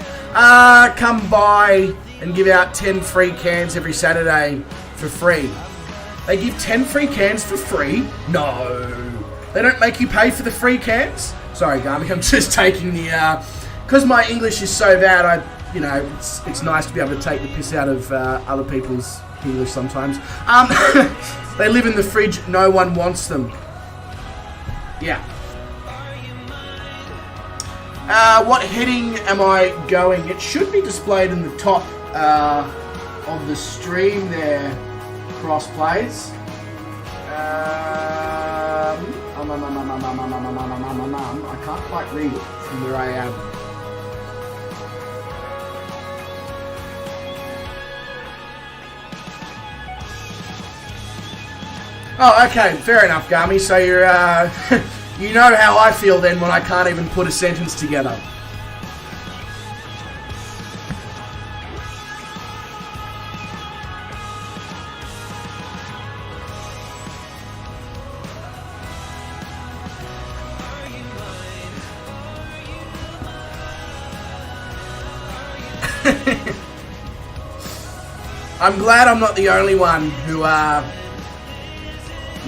Come by and give out 10 free cans every Saturday for free. They give 10 free cans for free? No. They don't make you pay for the free cans? Sorry, Garmy, I'm just taking the... Because my English is so bad, you know, it's nice to be able to take the piss out of other people's English sometimes. They live in the fridge. No one wants them. Yeah. What heading am I going? It should be displayed in the top of the stream there, cross plays. I can't quite read it from where I am. Oh, okay, fair enough, Gami. So you're, you know how I feel then when I can't even put a sentence together. I'm glad I'm not the only one who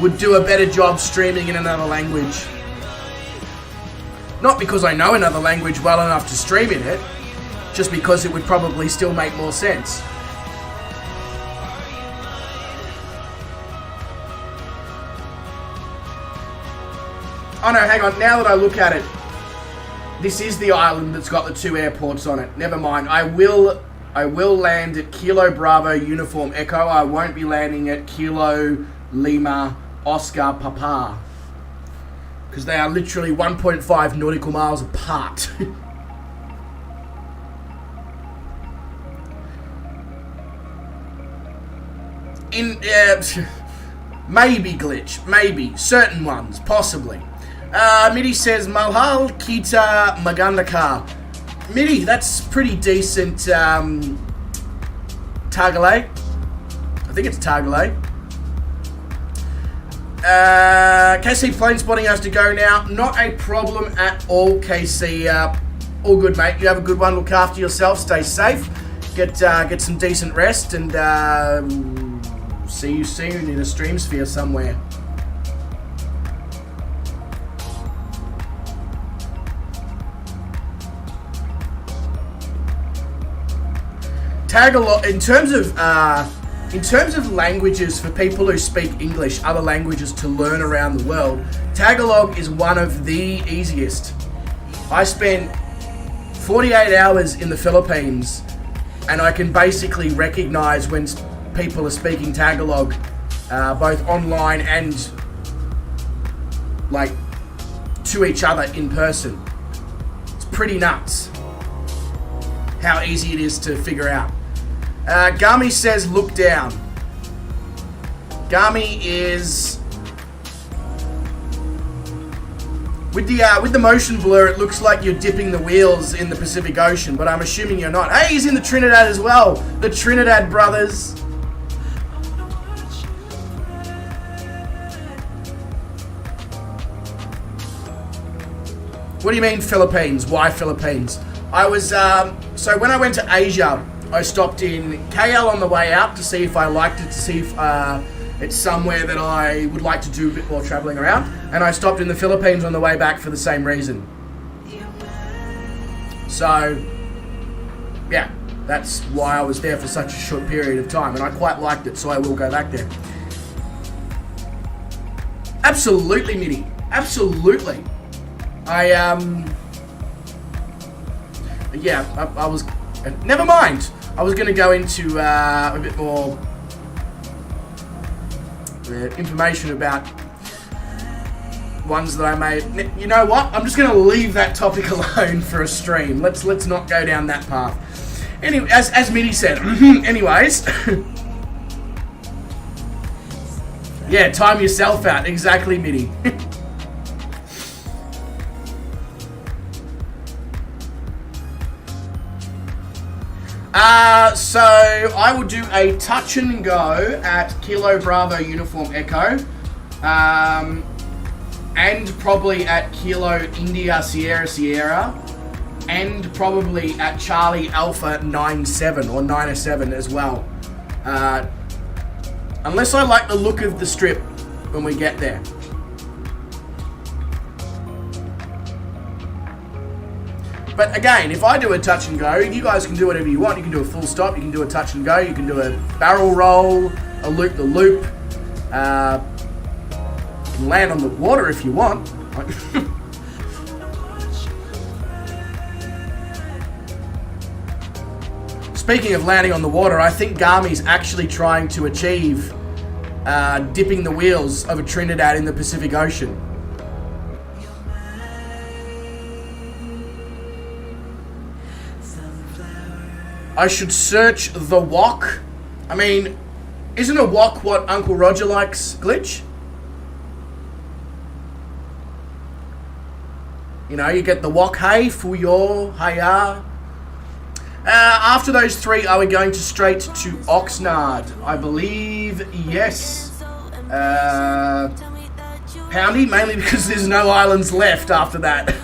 would do a better job streaming in another language. Not because I know another language well enough to stream in it, just because it would probably still make more sense. Oh no, hang on, now that I look at it, this is the island that's got the 2 airports on it. Never mind, I will land at Kilo Bravo Uniform Echo. I won't be landing at Kilo Lima Oscar Papa, because they are literally 1.5 nautical miles apart. Maybe glitch, maybe certain ones, possibly. Midi says Malhal Kita Magandaka. Midi, that's pretty decent. Tagale, I think it's Tagale. KC plane spotting has to go now. Not a problem at all, KC. All good, mate. You have a good one. Look after yourself. Stay safe. Get some decent rest, and see you soon in a stream sphere somewhere. Tagalog, in terms of languages for people who speak English, other languages to learn around the world, Tagalog is one of the easiest. I spent 48 hours in the Philippines, and I can basically recognize when people are speaking Tagalog, both online and like to each other in person. It's pretty nuts how easy it is to figure out. Gami says look down. Gami is with the motion blur. It looks like you're dipping the wheels in the Pacific Ocean, but I'm assuming you're not. Hey, he's in the Trinidad as well. The Trinidad brothers. What do you mean Philippines? Why Philippines? I was so when I went to Asia, I stopped in KL on the way out to see if I liked it, to see if it's somewhere that I would like to do a bit more traveling around. And I stopped in the Philippines on the way back for the same reason. So, yeah, that's why I was there for such a short period of time. And I quite liked it, so I will go back there. Absolutely, Mitty. Absolutely. I was... Never mind. I was going to go into a bit more information about ones that I made. You know what? I'm just going to leave that topic alone for a stream. Let's not go down that path. Anyway, as Mitty said. Anyways. Yeah, time yourself out. Exactly, Mitty. So I will do a touch and go at Kilo Bravo Uniform Echo, and probably at Kilo India Sierra Sierra, and probably at Charlie Alpha 97 or 97 as well. Unless I like the look of the strip when we get there. But again, if I do a touch and go, you guys can do whatever you want. You can do a full stop, you can do a touch and go, you can do a barrel roll, a loop-the-loop. You can land on the water if you want. Speaking of landing on the water, I think Garmi's actually trying to achieve dipping the wheels of a Trinidad in the Pacific Ocean. I should search the wok. I mean, isn't a wok what Uncle Roger likes, Glitch? You know, you get the wok hey, fuyo, hiya. After those three, are we going to straight to Oxnard? I believe yes. Poundy, mainly because there's no islands left after that.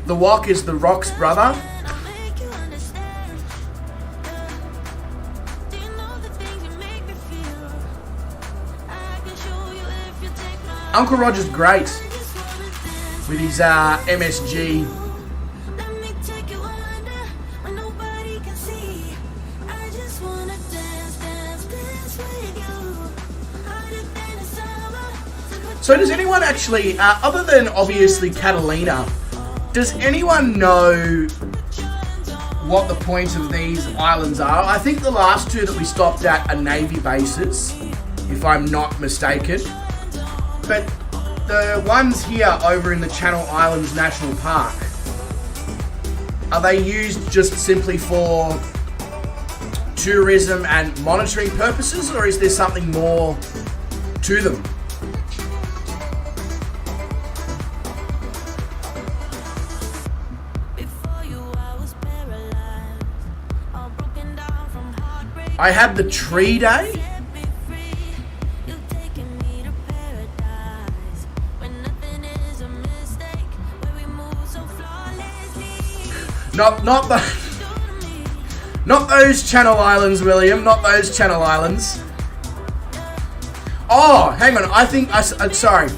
The wok is the Rock's brother. Uncle Roger's great with his MSG. So does anyone actually, other than obviously Catalina, does anyone know what the point of these islands are? I think the last two that we stopped at are Navy bases, if I'm not mistaken. But the ones here over in the Channel Islands National Park, are they used just simply for tourism and monitoring purposes, or is there something more to them? I had the tree day. Not those Channel Islands, William. Not those Channel Islands. Oh, hang on. I think sorry.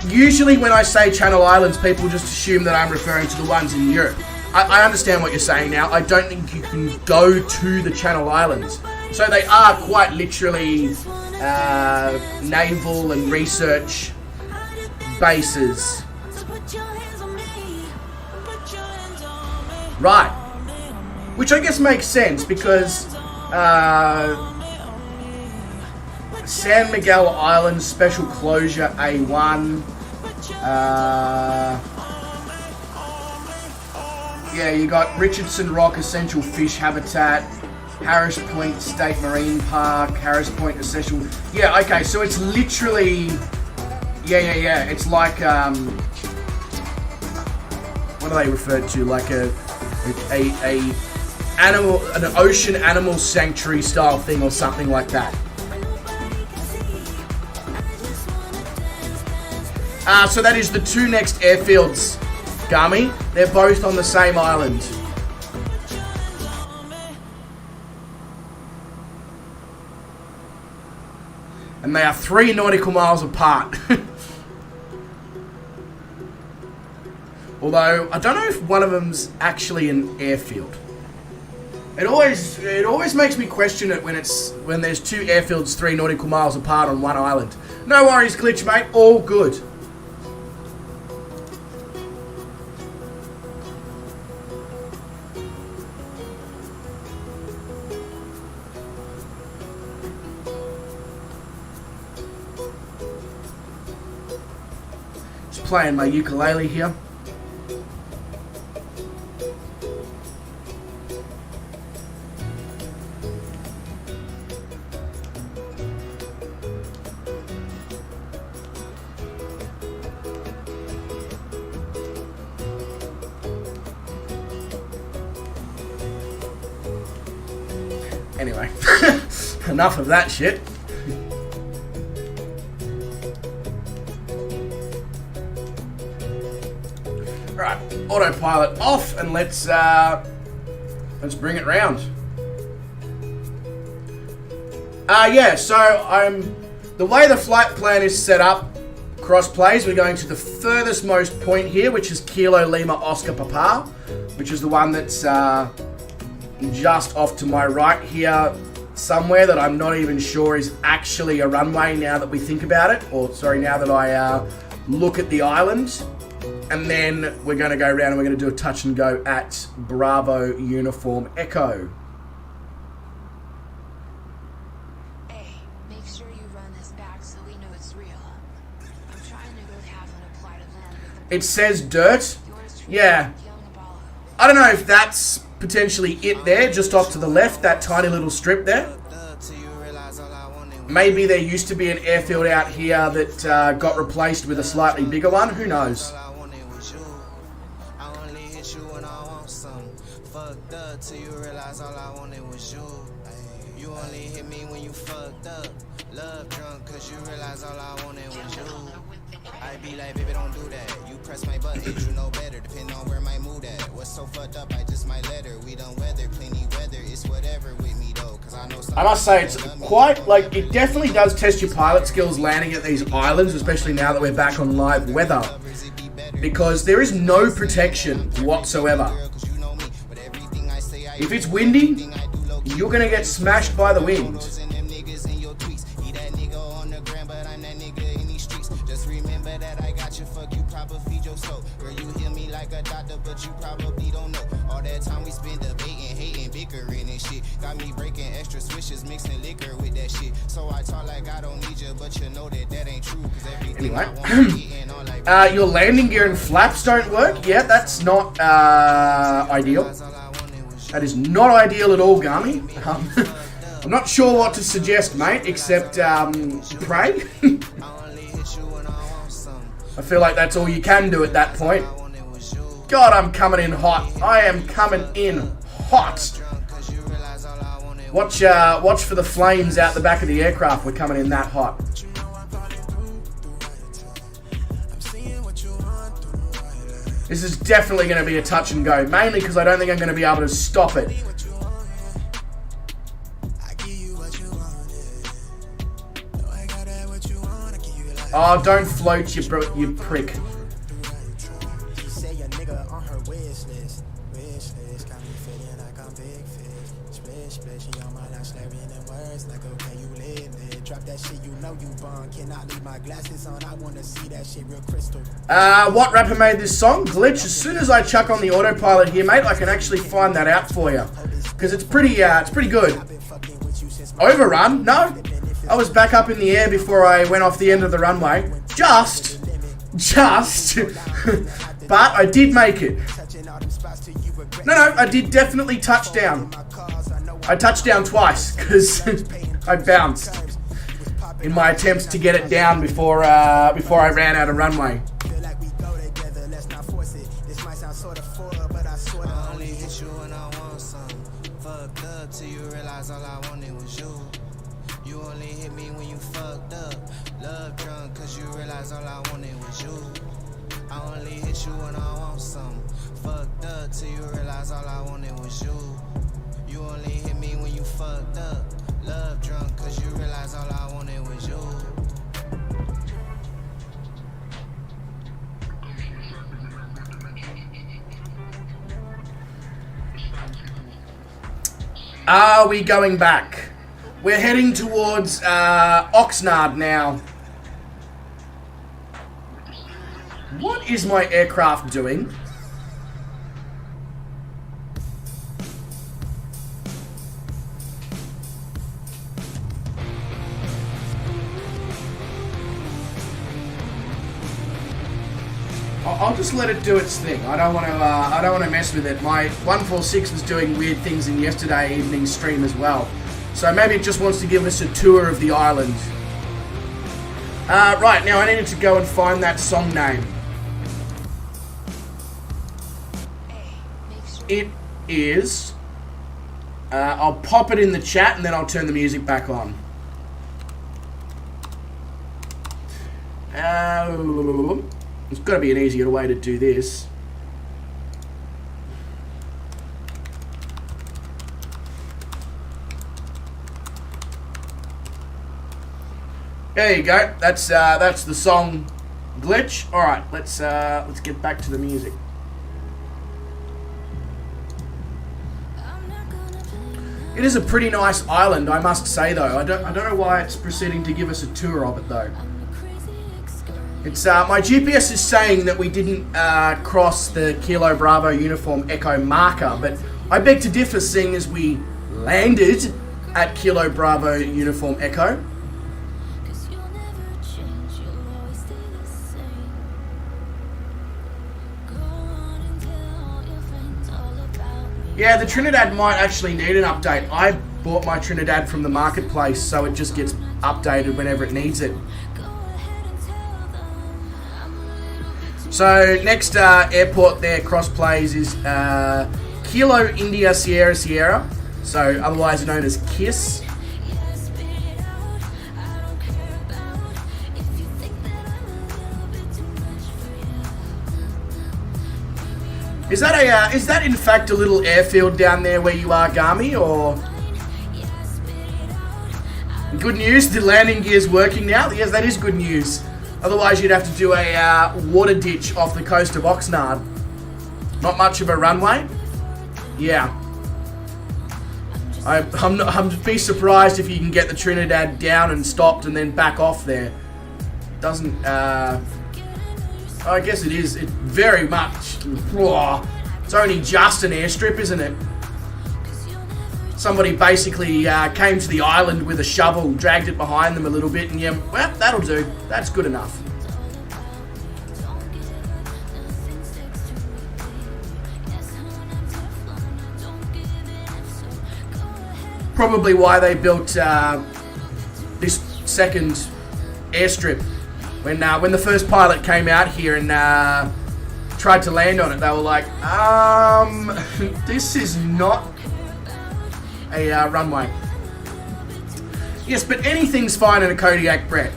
Usually when I say Channel Islands, people just assume that I'm referring to the ones in Europe. I understand what you're saying now. I don't think you can go to the Channel Islands. So they are quite literally naval and research bases. Right. Which I guess makes sense because San Miguel Island Special Closure A1. Yeah, you got Richardson Rock Essential Fish Habitat, Harris Point State Marine Park, Harris Point Essential. Yeah, okay, so it's literally. Yeah. It's like what are they referred to? Like an ocean animal sanctuary style thing or something like that. So that is the two next airfields, Garmi. They're both on the same island. And they are 3 nautical miles apart. Although, I don't know if one of them's actually an airfield. It always makes me question it when there's 2 airfields 3 nautical miles apart on one island. No worries, Glitch, mate. All good. Just playing my ukulele here. Anyway, enough of that shit. Right, autopilot off, and let's bring it round. Yeah, so the way the flight plan is set up, cross plays, we're going to the furthest most point here, which is Kilo Lima Oscar Papa, which is the one that's just off to my right here somewhere that I'm not even sure is actually a runway now that we think about it, or sorry, now that I look at the island. And then we're going to go around and we're going to do a touch and go at Bravo Uniform Echo. Hey, make sure you run this back so we know it's real. I'm trying to go have an apply to land with the It says dirt. yours Yeah. young Apollo. I don't know if that's potentially it there, just off to the left, that tiny little strip there. Maybe there used to be an airfield out here that got replaced with a slightly bigger one. Who knows? Till you realize all I wanted was you. You only hit me when you fucked up. Love drunk, cause you realize all I wanted was you. I be like, baby, don't do that. You press my button, you know better. Depending on where my mood at. What's so fucked up, I just might let her. We done weather, plenty weather. It's whatever with me though. Cause I know I must say, it's quite, like, it definitely does test your pilot skills landing at these islands, especially now that we're back on live weather. Because there is no protection whatsoever. If it's windy, you're going to get smashed by the wind. Just remember that I got you, fuck you, proper feed your soul. Girl, you hear me like a doctor, but you probably don't know. All that time we spend debating, hating, bickering and shit. Got me breaking extra swishes, mixing liquor with that shit. So I talk like I don't need you, but you know that that ain't true. Cause everything Anyway, I want eating all like your landing gear and flaps don't work. Yeah, that's not ideal. That is not ideal at all, Gummy. I'm not sure what to suggest, mate, except pray. I feel like that's all you can do at that point. God, I'm coming in hot. I am coming in hot. Watch for the flames out the back of the aircraft. We're coming in that hot. This is definitely going to be a touch and go, mainly because I don't think I'm going to be able to stop it. Oh, don't float, you prick. What rapper made this song? Glitch. As soon as I chuck on the autopilot here, mate, I can actually find that out for you. Because it's pretty good. Overrun? No. I was back up in the air before I went off the end of the runway. Just. But I did make it. No, I did definitely touch down. I touched down twice, because I bounced in my attempts to get it down before I ran out of runway. Are we going back? We're heading towards Oxnard now. What is my aircraft doing? I'll just let it do its thing. I don't want to mess with it. My 146 was doing weird things in yesterday evening's stream as well. So maybe it just wants to give us a tour of the island. Right, now I needed to go and find that song name. It is... I'll pop it in the chat and then I'll turn the music back on. There's got to be an easier way to do this. There you go. That's the song glitch. All right, let's get back to the music. It is a pretty nice island, I must say. Though I don't know why it's proceeding to give us a tour of it though. It's my GPS is saying that we didn't cross the Kilo Bravo Uniform Echo marker, but I beg to differ, seeing as we landed at Kilo Bravo Uniform Echo. Yeah, the Trinidad might actually need an update. I bought my Trinidad from the marketplace, so it just gets updated whenever it needs it. So next airport there, cross plays, is Kilo India Sierra Sierra, so otherwise known as KISS. Is that in fact a little airfield down there where you are, Gami, or? Good news, the landing gear's working now. Yes, that is good news. Otherwise, you'd have to do a water ditch off the coast of Oxnard. Not much of a runway. Yeah. I'm be surprised if you can get the Trinidad down and stopped and then back off there. Doesn't. I guess it is. It very much. It's only just an airstrip, isn't it? Somebody basically came to the island with a shovel, dragged it behind them a little bit, and yeah, well, that'll do. That's good enough. Probably why they built this second airstrip. When the first pilot came out here and tried to land on it, they were like, this is not a runway. Yes, but anything's fine in a Kodiak, Brett.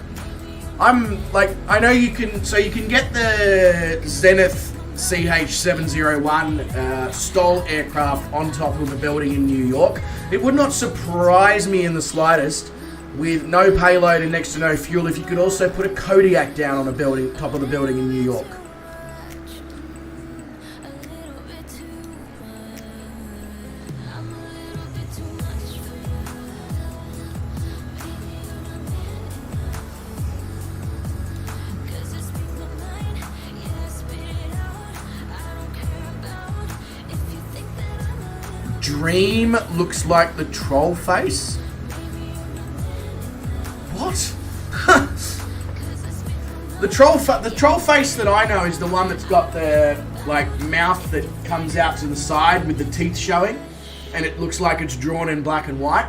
I know you can, so you can get the Zenith CH-701 STOL aircraft on top of a building in New York. It would not surprise me in the slightest, with no payload and next to no fuel, if you could also put a Kodiak down on a building, top of the building in New York. Dream looks like the troll face. What? The troll face that I know is the one that's got the mouth that comes out to the side with the teeth showing, and it looks like it's drawn in black and white.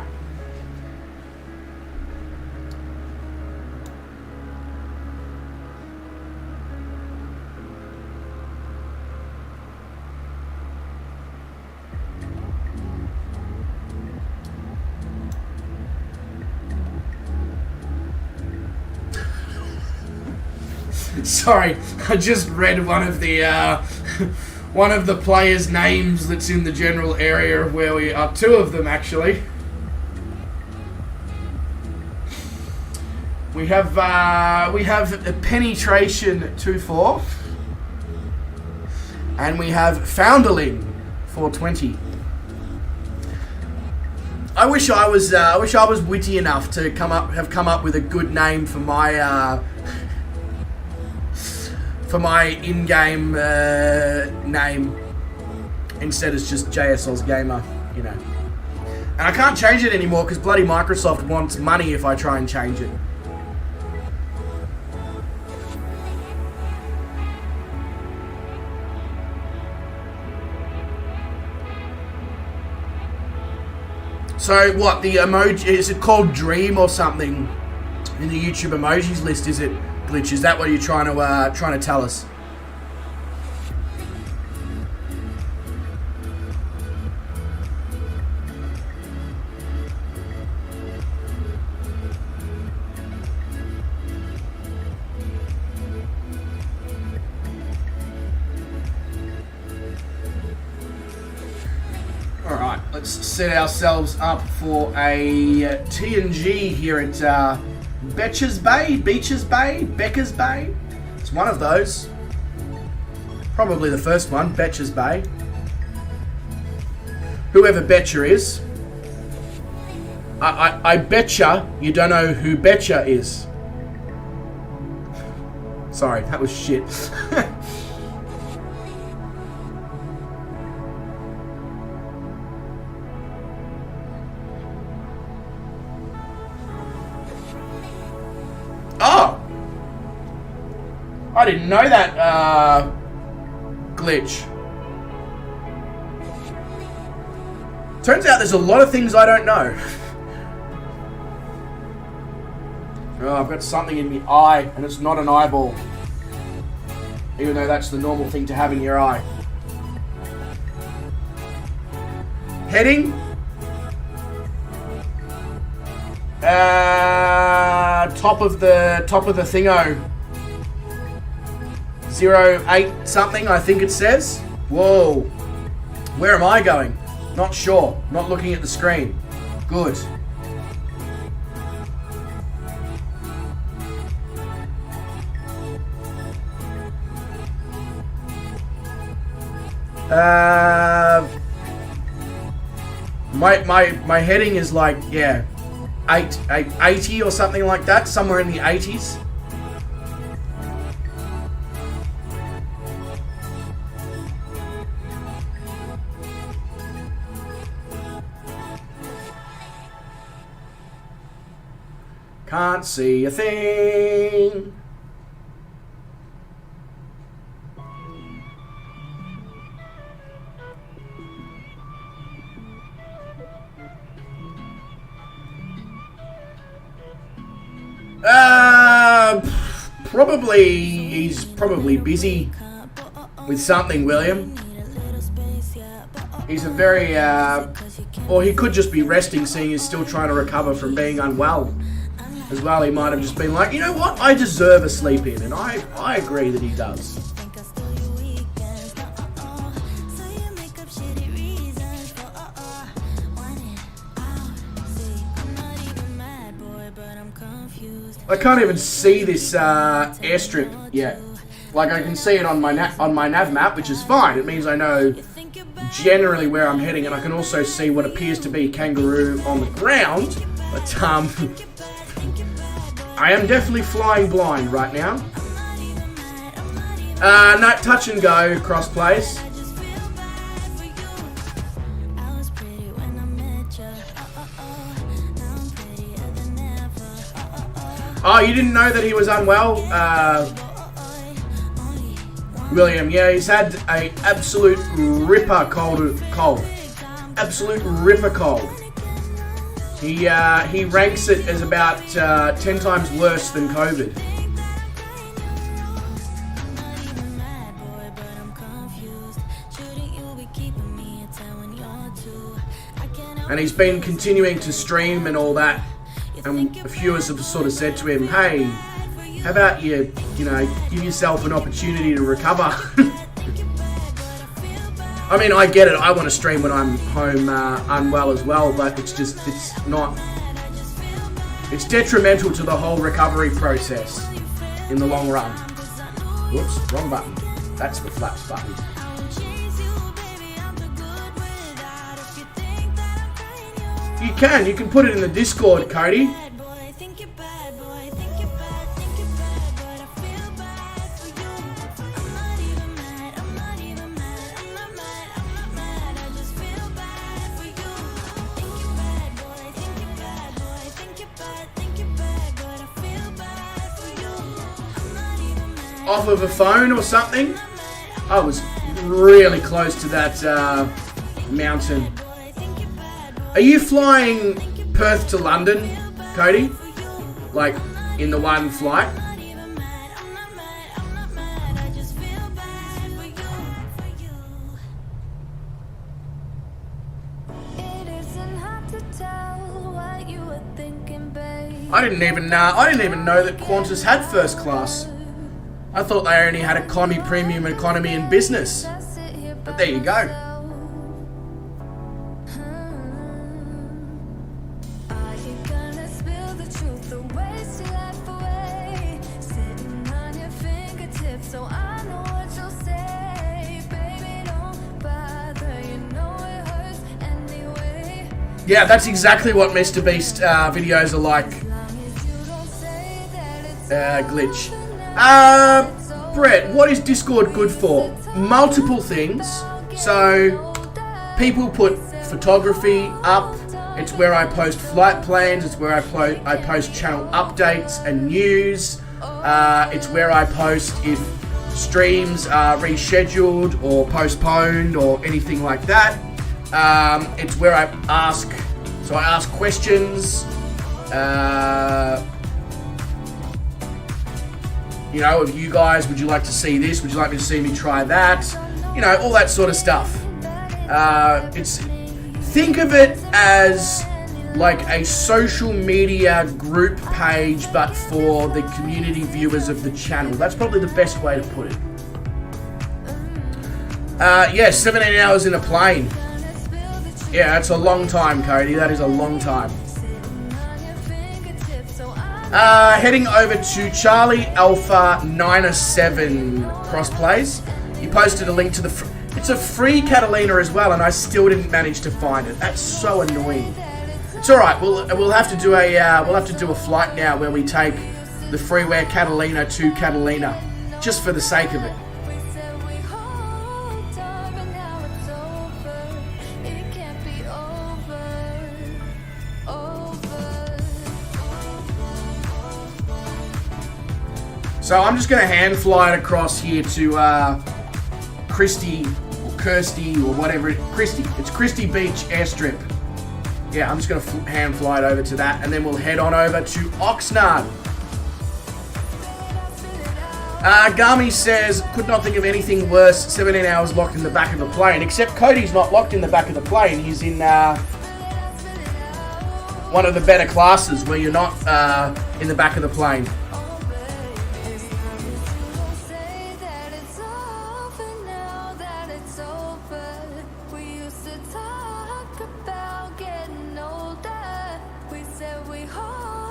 Sorry, I just read one of the players' names that's in the general area of where we are. Two of them, actually. We have a Penetration 24, and we have Founderling 420. I wish I was witty enough to have come up with a good name for my in-game name. Instead it's just JSL's Gamer, you know. And I can't change it anymore because bloody Microsoft wants money if I try and change it. So what, the emoji, is it called Dream or something in the YouTube emojis list, is it? Glitch, is that what you're trying to tell us? Alright, let's set ourselves up for a TNG here at Betcher's Bay, Beecher's Bay, Becker's Bay. It's one of those. Probably the first one, Betcher's Bay. Whoever Betcher is. I betcha you don't know who Betcher is. Sorry, that was shit. Oh! I didn't know that glitch. Turns out there's a lot of things I don't know. Oh, I've got something in my eye, and it's not an eyeball. Even though that's the normal thing to have in your eye. Heading? Top of the thingo. 08 something, I think it says. Whoa. Where am I going? Not sure. Not looking at the screen. Good. My heading is like, yeah, 80 or something like that, somewhere in the 80s. Can't see a thing. He's probably busy with something, William. He's a very, or he could just be resting, seeing he's still trying to recover from being unwell. As well, he might have just been like, you know what, I deserve a sleep in, and I agree that he does. I can't even see this airstrip yet. Like, I can see it on my nav map, which is fine. It means I know generally where I'm heading, and I can also see what appears to be kangaroo on the ground. But I am definitely flying blind right now. No, touch and go, cross place. Oh, you didn't know that he was unwell, William? Yeah, he's had a absolute ripper cold. Absolute ripper cold. He ranks it as about 10 times worse than COVID. And he's been continuing to stream and all that. And a few have sort of said to him, hey, how about you give yourself an opportunity to recover? I mean, I get it. I want to stream when I'm home unwell as well, but it's detrimental to the whole recovery process in the long run. Whoops, wrong button. That's the flaps button. You can put it in the Discord, Cody. Off of a phone or something. I was really close to that mountain. Are you flying Perth to London, Cody? Like, in the one flight? I didn't even know that Qantas had first class. I thought they only had economy, premium, economy, and business. But there you go. Are you gonna spill the truth? The ways to Yeah, that's exactly what Mr. Beast videos are like. Glitch. Brett, what is Discord good for? Multiple things. So, people put photography up. It's where I post flight plans. It's where I post channel updates and news. It's where I post if streams are rescheduled or postponed or anything like that. It's where I ask questions. You know, of you guys, would you like to see this? Would you like me to see me try that? You know, all that sort of stuff. Think of it as like a social media group page, but for the community viewers of the channel. That's probably the best way to put it. Yeah, 17 hours in a plane. Yeah, that's a long time, Cody. That is a long time. Heading over to Charlie Alpha 97 crossplays. He posted a link to the... It's a free Catalina as well, and I still didn't manage to find it. That's so annoying. It's all right. We'll have to do a flight now where we take the freeware Catalina to Catalina, just for the sake of it. So I'm just going to hand fly it across here to Christie or Kirsty or whatever. Christie. It's Christie Beach Airstrip. Yeah, I'm just going to hand fly it over to that, and then we'll head on over to Oxnard. Gami says, could not think of anything worse, 17 hours locked in the back of a plane, except Cody's not locked in the back of the plane. He's in one of the better classes where you're not in the back of the plane.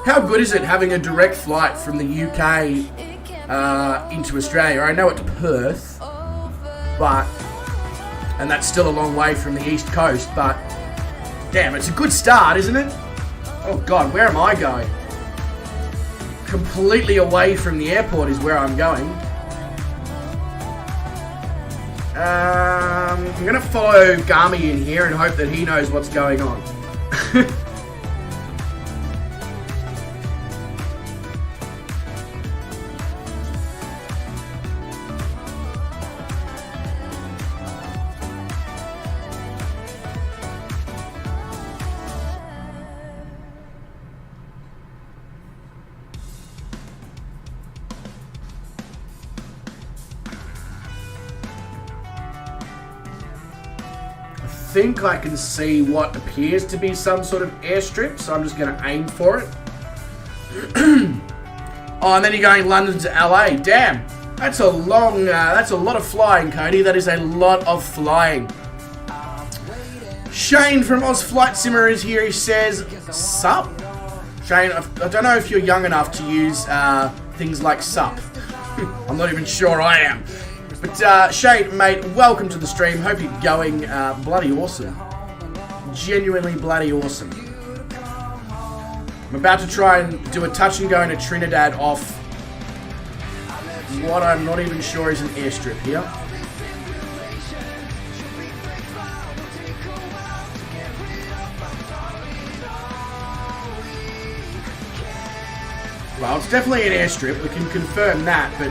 How good is it having a direct flight from the UK into Australia? I know it's Perth, and that's still a long way from the East Coast, but damn, it's a good start, isn't it? Oh God, where am I going? Completely away from the airport is where I'm going. I'm going to follow Gami in here and hope that he knows what's going on. I think I can see what appears to be some sort of airstrip, so I'm just going to aim for it. Oh, and then you're going London to LA. Damn, that's a long, that's a lot of flying, Cody. That is a lot of flying. Shane from Oz Flight Simmer is here. He says, sup? Shane, I don't know if you're young enough to use things like sup. I'm not even sure I am. But Shane, mate, welcome to the stream. Hope you're going bloody awesome. Genuinely bloody awesome. I'm about to try and do a touch and go into Trinidad off what I'm not even sure is an airstrip here. Well, it's definitely an airstrip. We can confirm that, but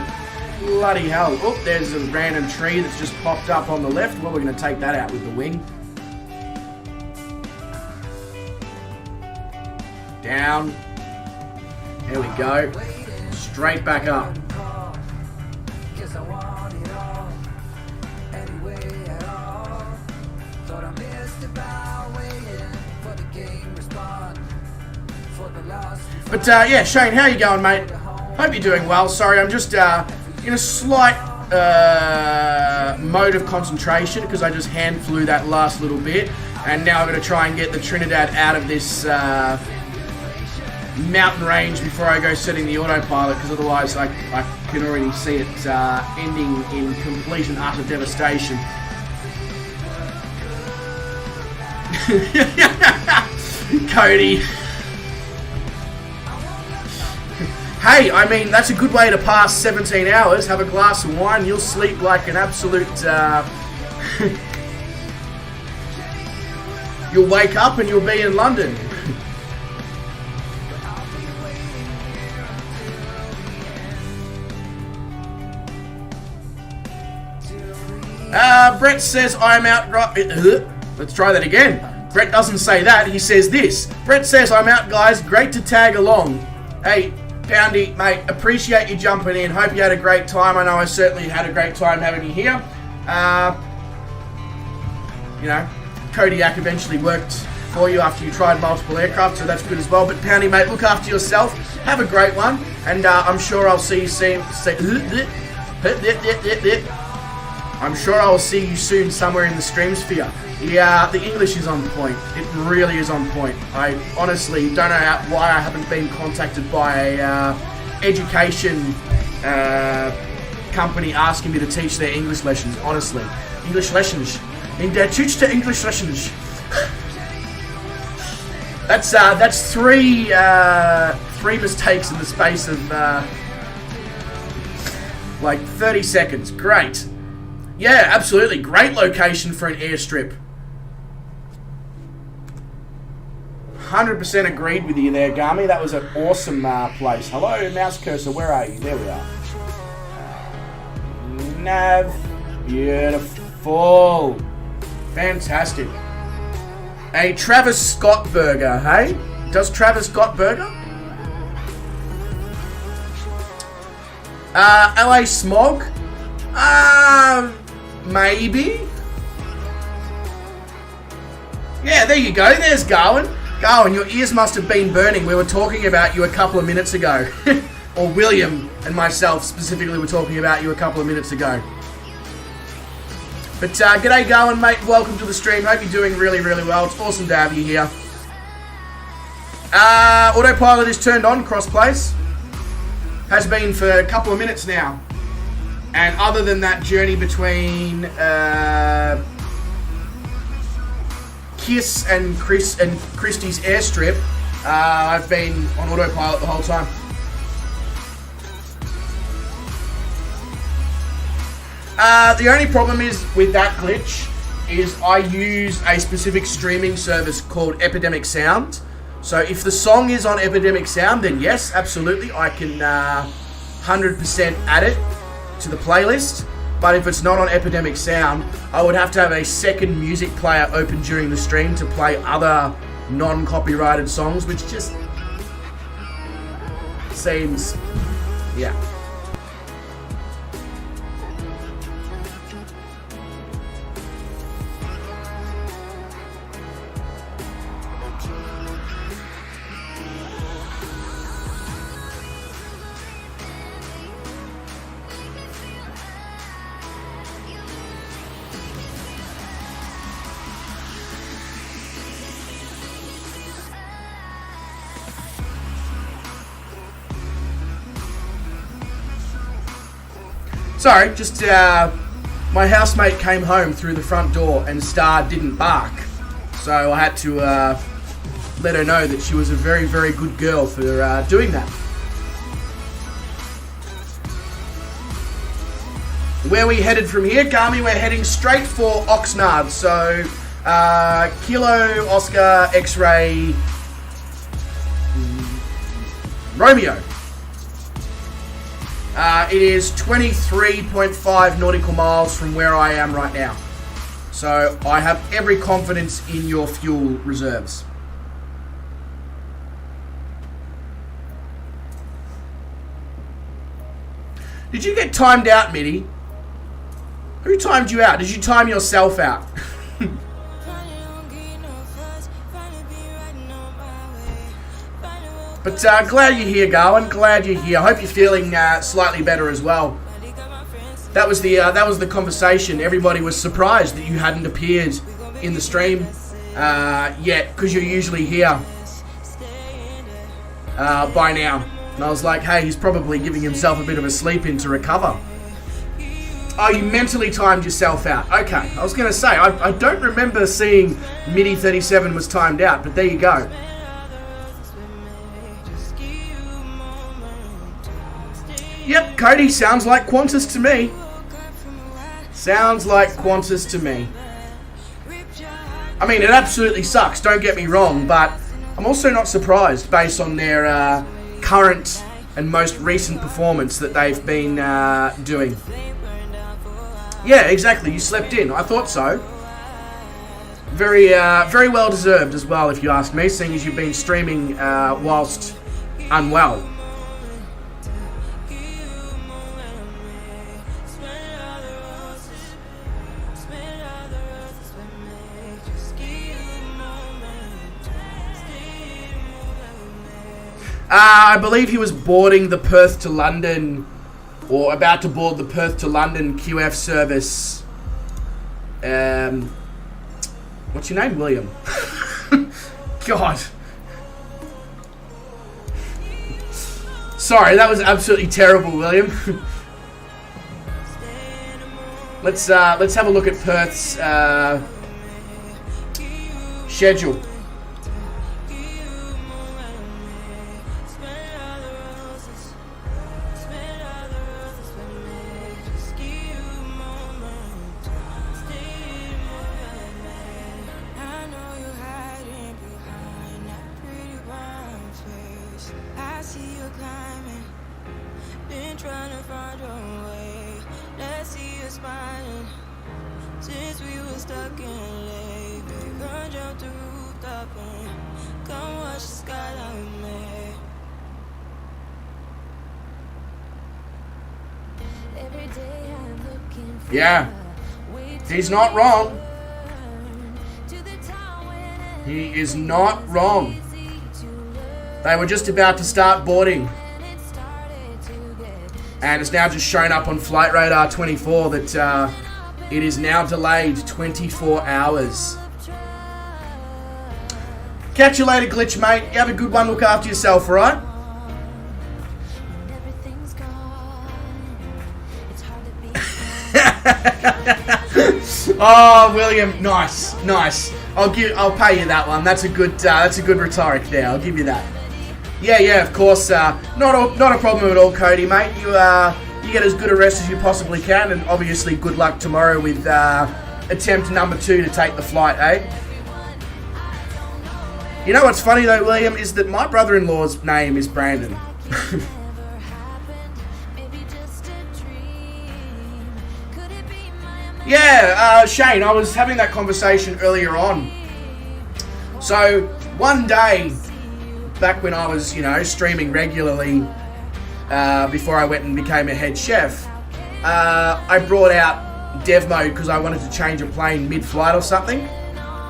bloody hell. Oh, there's a random tree that's just popped up on the left. Well, we're going to take that out with the wing. Down. There we go. Straight back up. But yeah, Shane, how you going, mate? Hope you're doing well. Sorry, I'm just in a slight mode of concentration because I just hand flew that last little bit, and now I'm going to try and get the Trinidad out of this mountain range before I go setting the autopilot, because otherwise I can already see it ending in complete and utter devastation. Cody. Hey, I mean, that's a good way to pass 17 hours. Have a glass of wine, you'll sleep like an absolute... You'll wake up and you'll be in London. Brett says, I'm out... Let's try that again. Brett doesn't say that, he says this. Brett says, I'm out, guys. Great to tag along. Hey... Poundy, mate, appreciate you jumping in. Hope you had a great time. I know I certainly had a great time having you here. You know, Kodiak eventually worked for you after you tried multiple aircraft, so that's good as well. But Poundy, mate, look after yourself. Have a great one, and I'm sure I'll see you soon. I'm sure I will see you soon somewhere in the stream sphere. Yeah, the English is on point. It really is on point. I honestly don't know why I haven't been contacted by a education company asking me to teach their English lessons. Honestly, English lessons. In der tuchte English lessons. That's three mistakes in the space of like 30 seconds. Great. Yeah, absolutely. Great location for an airstrip. 100% agreed with you there, Gami. That was an awesome place. Hello, mouse cursor. Where are you? There we are. Nav. Beautiful. Fantastic. A Travis Scott burger, hey? Does Travis Scott burger? LA smog? Maybe. Yeah, there you go. There's Garwin. Garwin, your ears must have been burning. We were talking about you a couple of minutes ago. Or William and myself specifically were talking about you a couple of minutes ago. But g'day Garwin, mate. Welcome to the stream. Hope you're doing really, really well. It's awesome to have you here. Autopilot is turned on, cross-place. Has been for a couple of minutes now. And other than that journey between Kiss and Christie's airstrip, I've been on autopilot the whole time. The only problem is with that glitch is I use a specific streaming service called Epidemic Sound. So if the song is on Epidemic Sound, then yes, absolutely, I can 100% add it to the playlist. But if it's not on Epidemic Sound, I would have to have a second music player open during the stream to play other non-copyrighted songs, which just seems, yeah. Sorry, just my housemate came home through the front door and Star didn't bark. So I had to let her know that she was a very, very good girl for doing that. Where are we headed from here, Gami? We're heading straight for Oxnard. So Kilo, Oscar, X-Ray, Romeo. It is 23.5 nautical miles from where I am right now. So I have every confidence in your fuel reserves. Did you get timed out, Mitty? Who timed you out? Did you time yourself out? But glad you're here, Garwin. Glad you're here. I hope you're feeling slightly better as well. That was the conversation. Everybody was surprised that you hadn't appeared in the stream yet, because you're usually here by now. And I was like, hey, he's probably giving himself a bit of a sleep in to recover. Oh, you mentally timed yourself out. Okay, I was going to say, I don't remember seeing MIDI 37 was timed out, but there you go. Yep, Cody, sounds like Qantas to me. Sounds like Qantas to me. I mean, it absolutely sucks, don't get me wrong, but I'm also not surprised based on their current and most recent performance that they've been doing. Yeah, exactly, you slept in. I thought so. Very well deserved as well, if you ask me, seeing as you've been streaming whilst unwell. I believe he was boarding the Perth to London, or about to board the Perth to London QF service. What's your name? William. God. Sorry, that was absolutely terrible, William. Let's have a look at Perth's schedule. Yeah, he's not wrong. He is not wrong. They were just about to start boarding. And it's now just shown up on Flight Radar 24 that it is now delayed 24 hours. Catch you later, Glitch, mate. You have a good one. Look after yourself, all right? Oh, William, nice. I'll pay you that one. That's a good rhetoric there. I'll give you that. Yeah, of course. Not a problem at all, Cody, mate. You get as good a rest as you possibly can, and obviously good luck tomorrow with attempt number 2 to take the flight, eh? You know what's funny though, William, is that my brother-in-law's name is Brandon. Yeah, Shane, I was having that conversation earlier on. So, one day, back when I was, streaming regularly, before I went and became a head chef, I brought out dev mode because I wanted to change a plane mid-flight or something.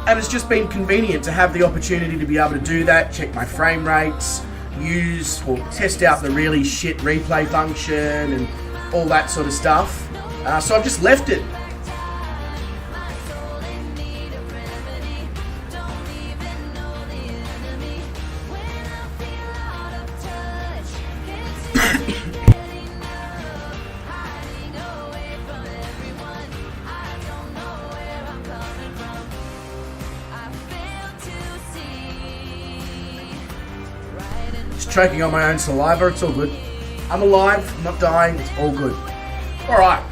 And it's just been convenient to have the opportunity to be able to do that, check my frame rates, use or test out the really shit replay function and all that sort of stuff. So I've just left it. Choking on my own saliva, it's all good. I'm alive, I'm not dying, it's all good. Alright,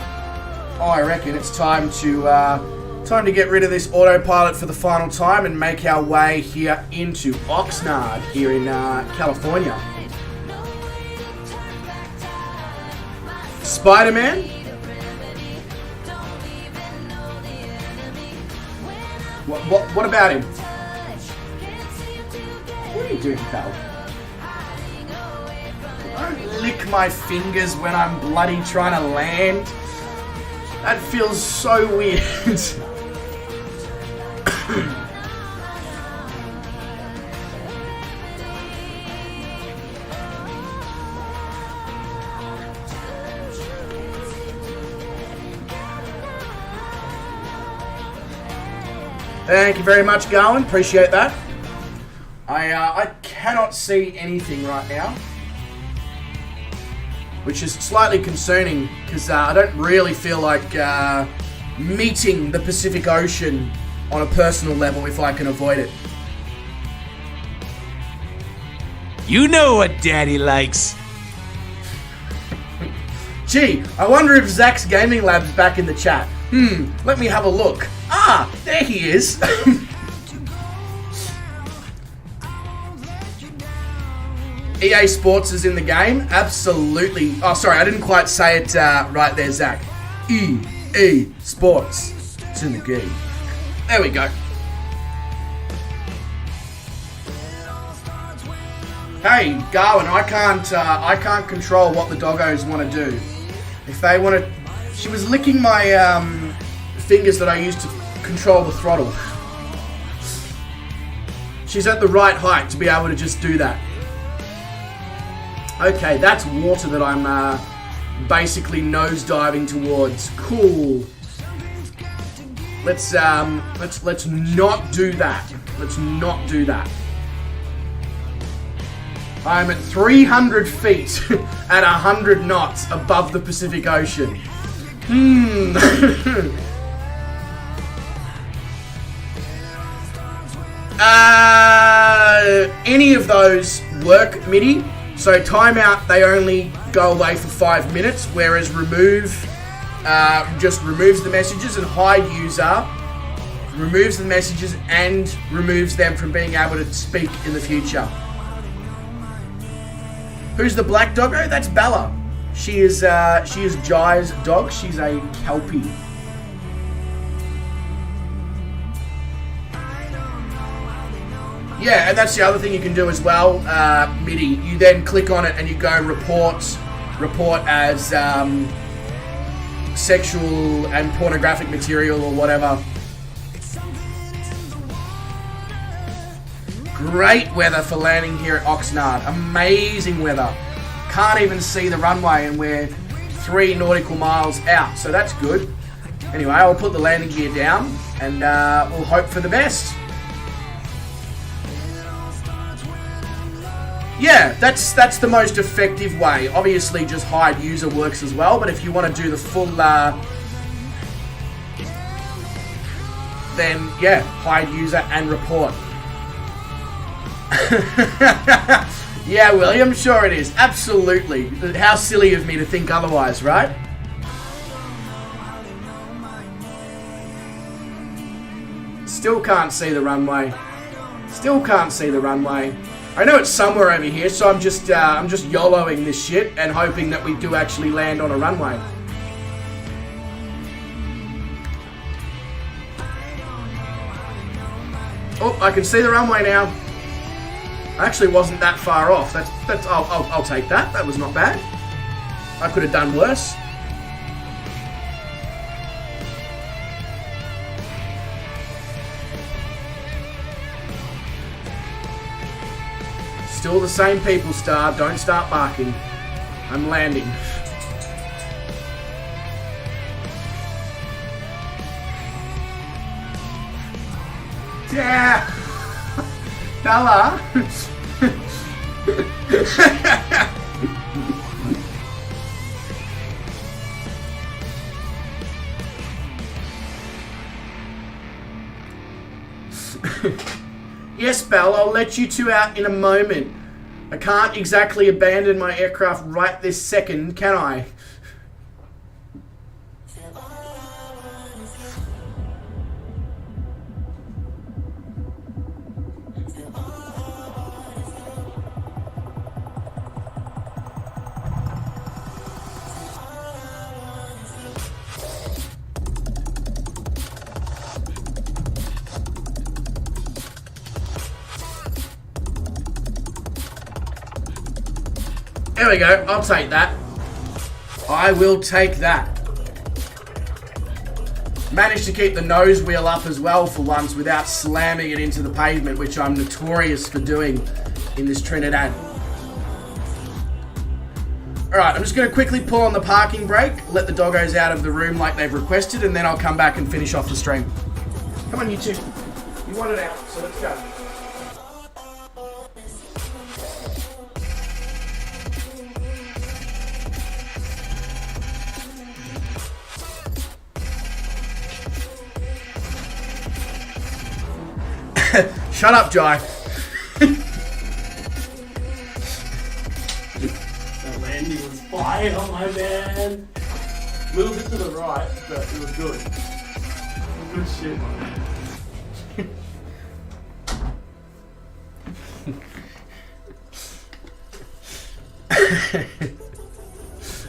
I reckon it's time to get rid of this autopilot for the final time and make our way here into Oxnard, here in California. Spider-Man? What about him? What are you doing, pal? Don't lick my fingers when I'm bloody trying to land. That feels so weird. Thank you very much, Garwin. Appreciate that. I cannot see anything right now. which is slightly concerning because I don't really feel like meeting the Pacific Ocean on a personal level if I can avoid it. You know what Daddy likes. Gee, I wonder if Zach's Gaming Lab's back in the chat. Let me have a look. Ah, there he is. EA Sports is in the game? Absolutely. Oh, sorry, I didn't quite say it right there, Zach. EA Sports. It's in the game. There we go. Hey, Garwin, I can't control what the doggos want to do. If they want to... She was licking my fingers that I used to control the throttle. She's at the right height to be able to just do that. Okay, that's water that I'm basically nosediving towards. Cool. Let's not do that. Let's not do that. I'm at 300 feet at 100 knots above the Pacific Ocean. Any of those work, MIDI. So timeout, they only go away for 5 minutes, whereas remove just removes the messages, and hide user removes the messages and removes them from being able to speak in the future. Who's the black doggo? That's Bella. She is Jai's dog. She's a Kelpie. Yeah, and that's the other thing you can do as well, MIDI. You then click on it and you go report as sexual and pornographic material or whatever. Great weather for landing here at Oxnard. Amazing weather. Can't even see the runway and we're 3 nautical miles out, so that's good. Anyway, I'll put the landing gear down and we'll hope for the best. Yeah, that's the most effective way. Obviously, just hide user works as well, but if you want to do the full, then yeah, hide user and report. Yeah, William, sure it is. Absolutely. How silly of me to think otherwise, right? Still can't see the runway. Still can't see the runway. I know it's somewhere over here, so I'm just YOLOing this shit and hoping that we do actually land on a runway. Oh, I can see the runway now. I actually wasn't that far off. I'll take that. That was not bad. I could have done worse. Still the same people, Star. Don't start barking. I'm landing. Yeah! Bella! Yes, Belle, I'll let you two out in a moment. I can't exactly abandon my aircraft right this second, can I? There we go, I'll take that. I will take that. Managed to keep the nose wheel up as well for once without slamming it into the pavement, which I'm notorious for doing in this Trinidad. Alright, I'm just going to quickly pull on the parking brake, let the doggos out of the room like they've requested, and then I'll come back and finish off the stream. Come on, you two. You want it out, so let's go. Shut up, Jai. The landing was fire, my man. A little bit to the right, but it was good. Good shit, my man.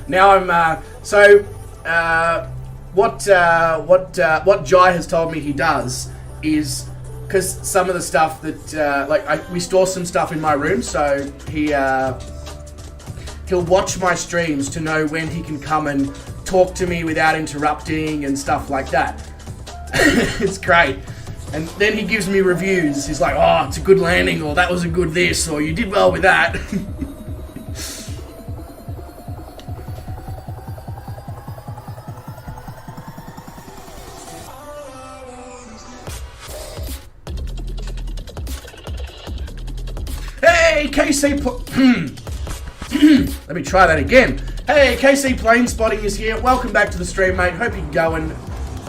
Now I'm what Jai has told me he does is, because some of the stuff that we store some stuff in my room, so he'll watch my streams to know when he can come and talk to me without interrupting and stuff like that. It's great. And then he gives me reviews. He's like, oh, it's a good landing, or that was a good this, or you did well with that. Hey, KC... Let me try that again. Hey, KC Plane Spotting is here. Welcome back to the stream, mate. Hope you're going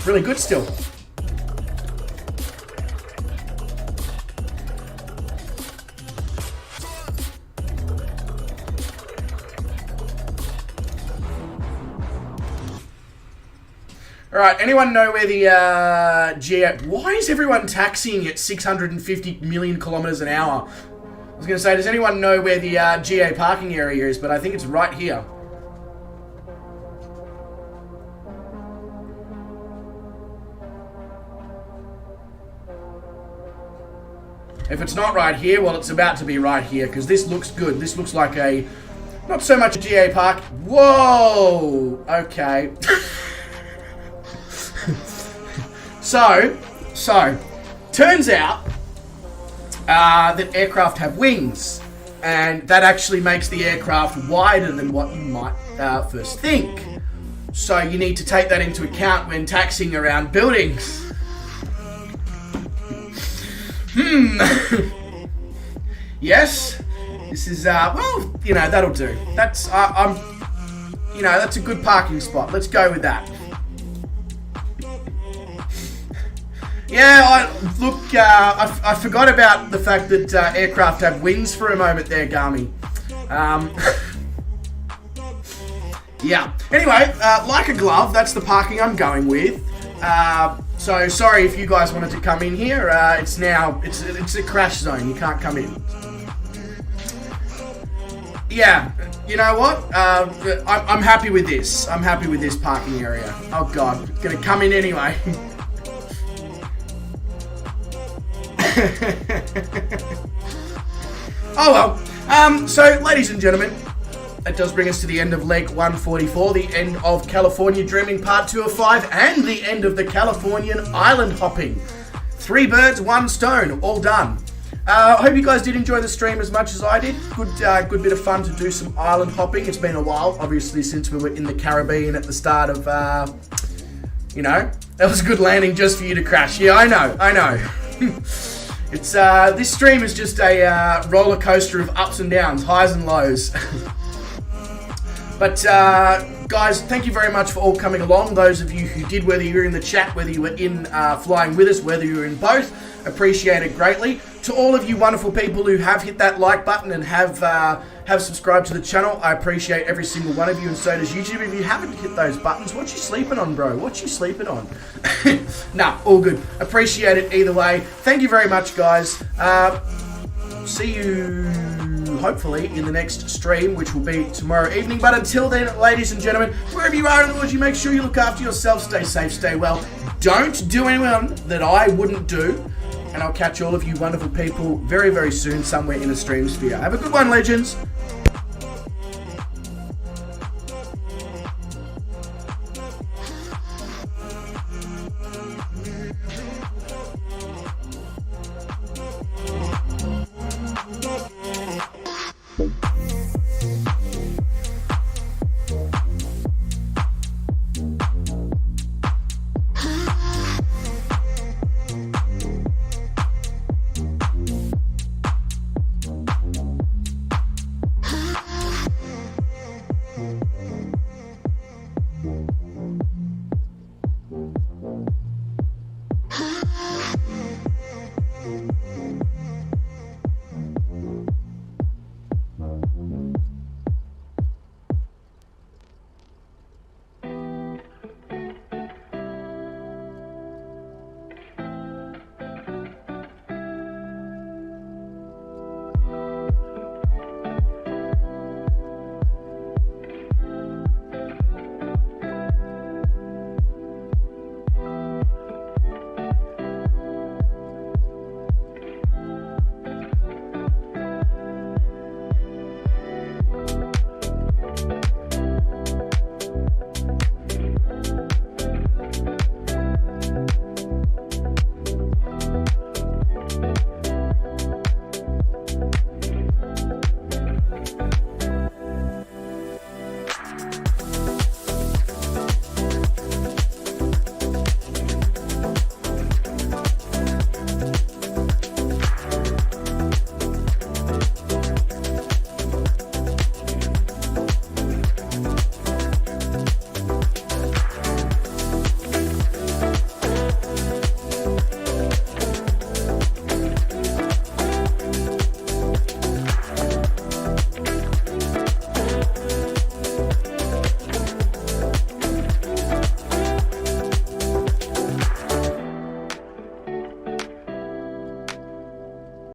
really good still. Alright, anyone know where the GA... Why is everyone taxiing at 650 million kilometers an hour? I was going to say, does anyone know where the GA parking area is? But I think it's right here. If it's not right here, well, it's about to be right here, because this looks good. This looks like a... Not so much a GA park. Whoa! Okay. So, turns out that aircraft have wings, and that actually makes the aircraft wider than what you might first think. So you need to take that into account when taxiing around buildings. Yes, this is well, you know, that'll do. That's that's a good parking spot. Let's go with that. Yeah, I forgot about the fact that aircraft have wings for a moment there, Garmy. Yeah. Anyway, like a glove, that's the parking I'm going with. So sorry if you guys wanted to come in here. It's a crash zone. You can't come in. Yeah. You know what? I'm happy with this. I'm happy with this parking area. Oh God, gonna come in anyway. Oh well, so ladies and gentlemen, that does bring us to the end of leg 144, the end of California Dreaming Part 2 of 5, and the end of the Californian island hopping. 3 birds, 1 stone, all done. Hope you guys did enjoy the stream as much as I did. Good bit of fun to do some island hopping. It's been a while, obviously, since we were in the Caribbean at the start of, that was a good landing just for you to crash. Yeah, I know. It's this stream is just a roller coaster of ups and downs, highs and lows. But guys, thank you very much for all coming along. Those of you who did, whether you were in the chat, whether you were in flying with us, whether you were in both, appreciate it greatly. To all of you wonderful people who have hit that like button and have subscribed to the channel, I appreciate every single one of you, and so does YouTube. If you haven't hit those buttons, what you sleeping on, bro? What you sleeping on? Nah, all good. Appreciate it either way. Thank you very much, guys. See you hopefully in the next stream, which will be tomorrow evening. But until then, ladies and gentlemen, wherever you are in the world, you make sure you look after yourself. Stay safe, stay well. Don't do anyone that I wouldn't do. And I'll catch all of you wonderful people very, very soon somewhere in a stream sphere. Have a good one, legends.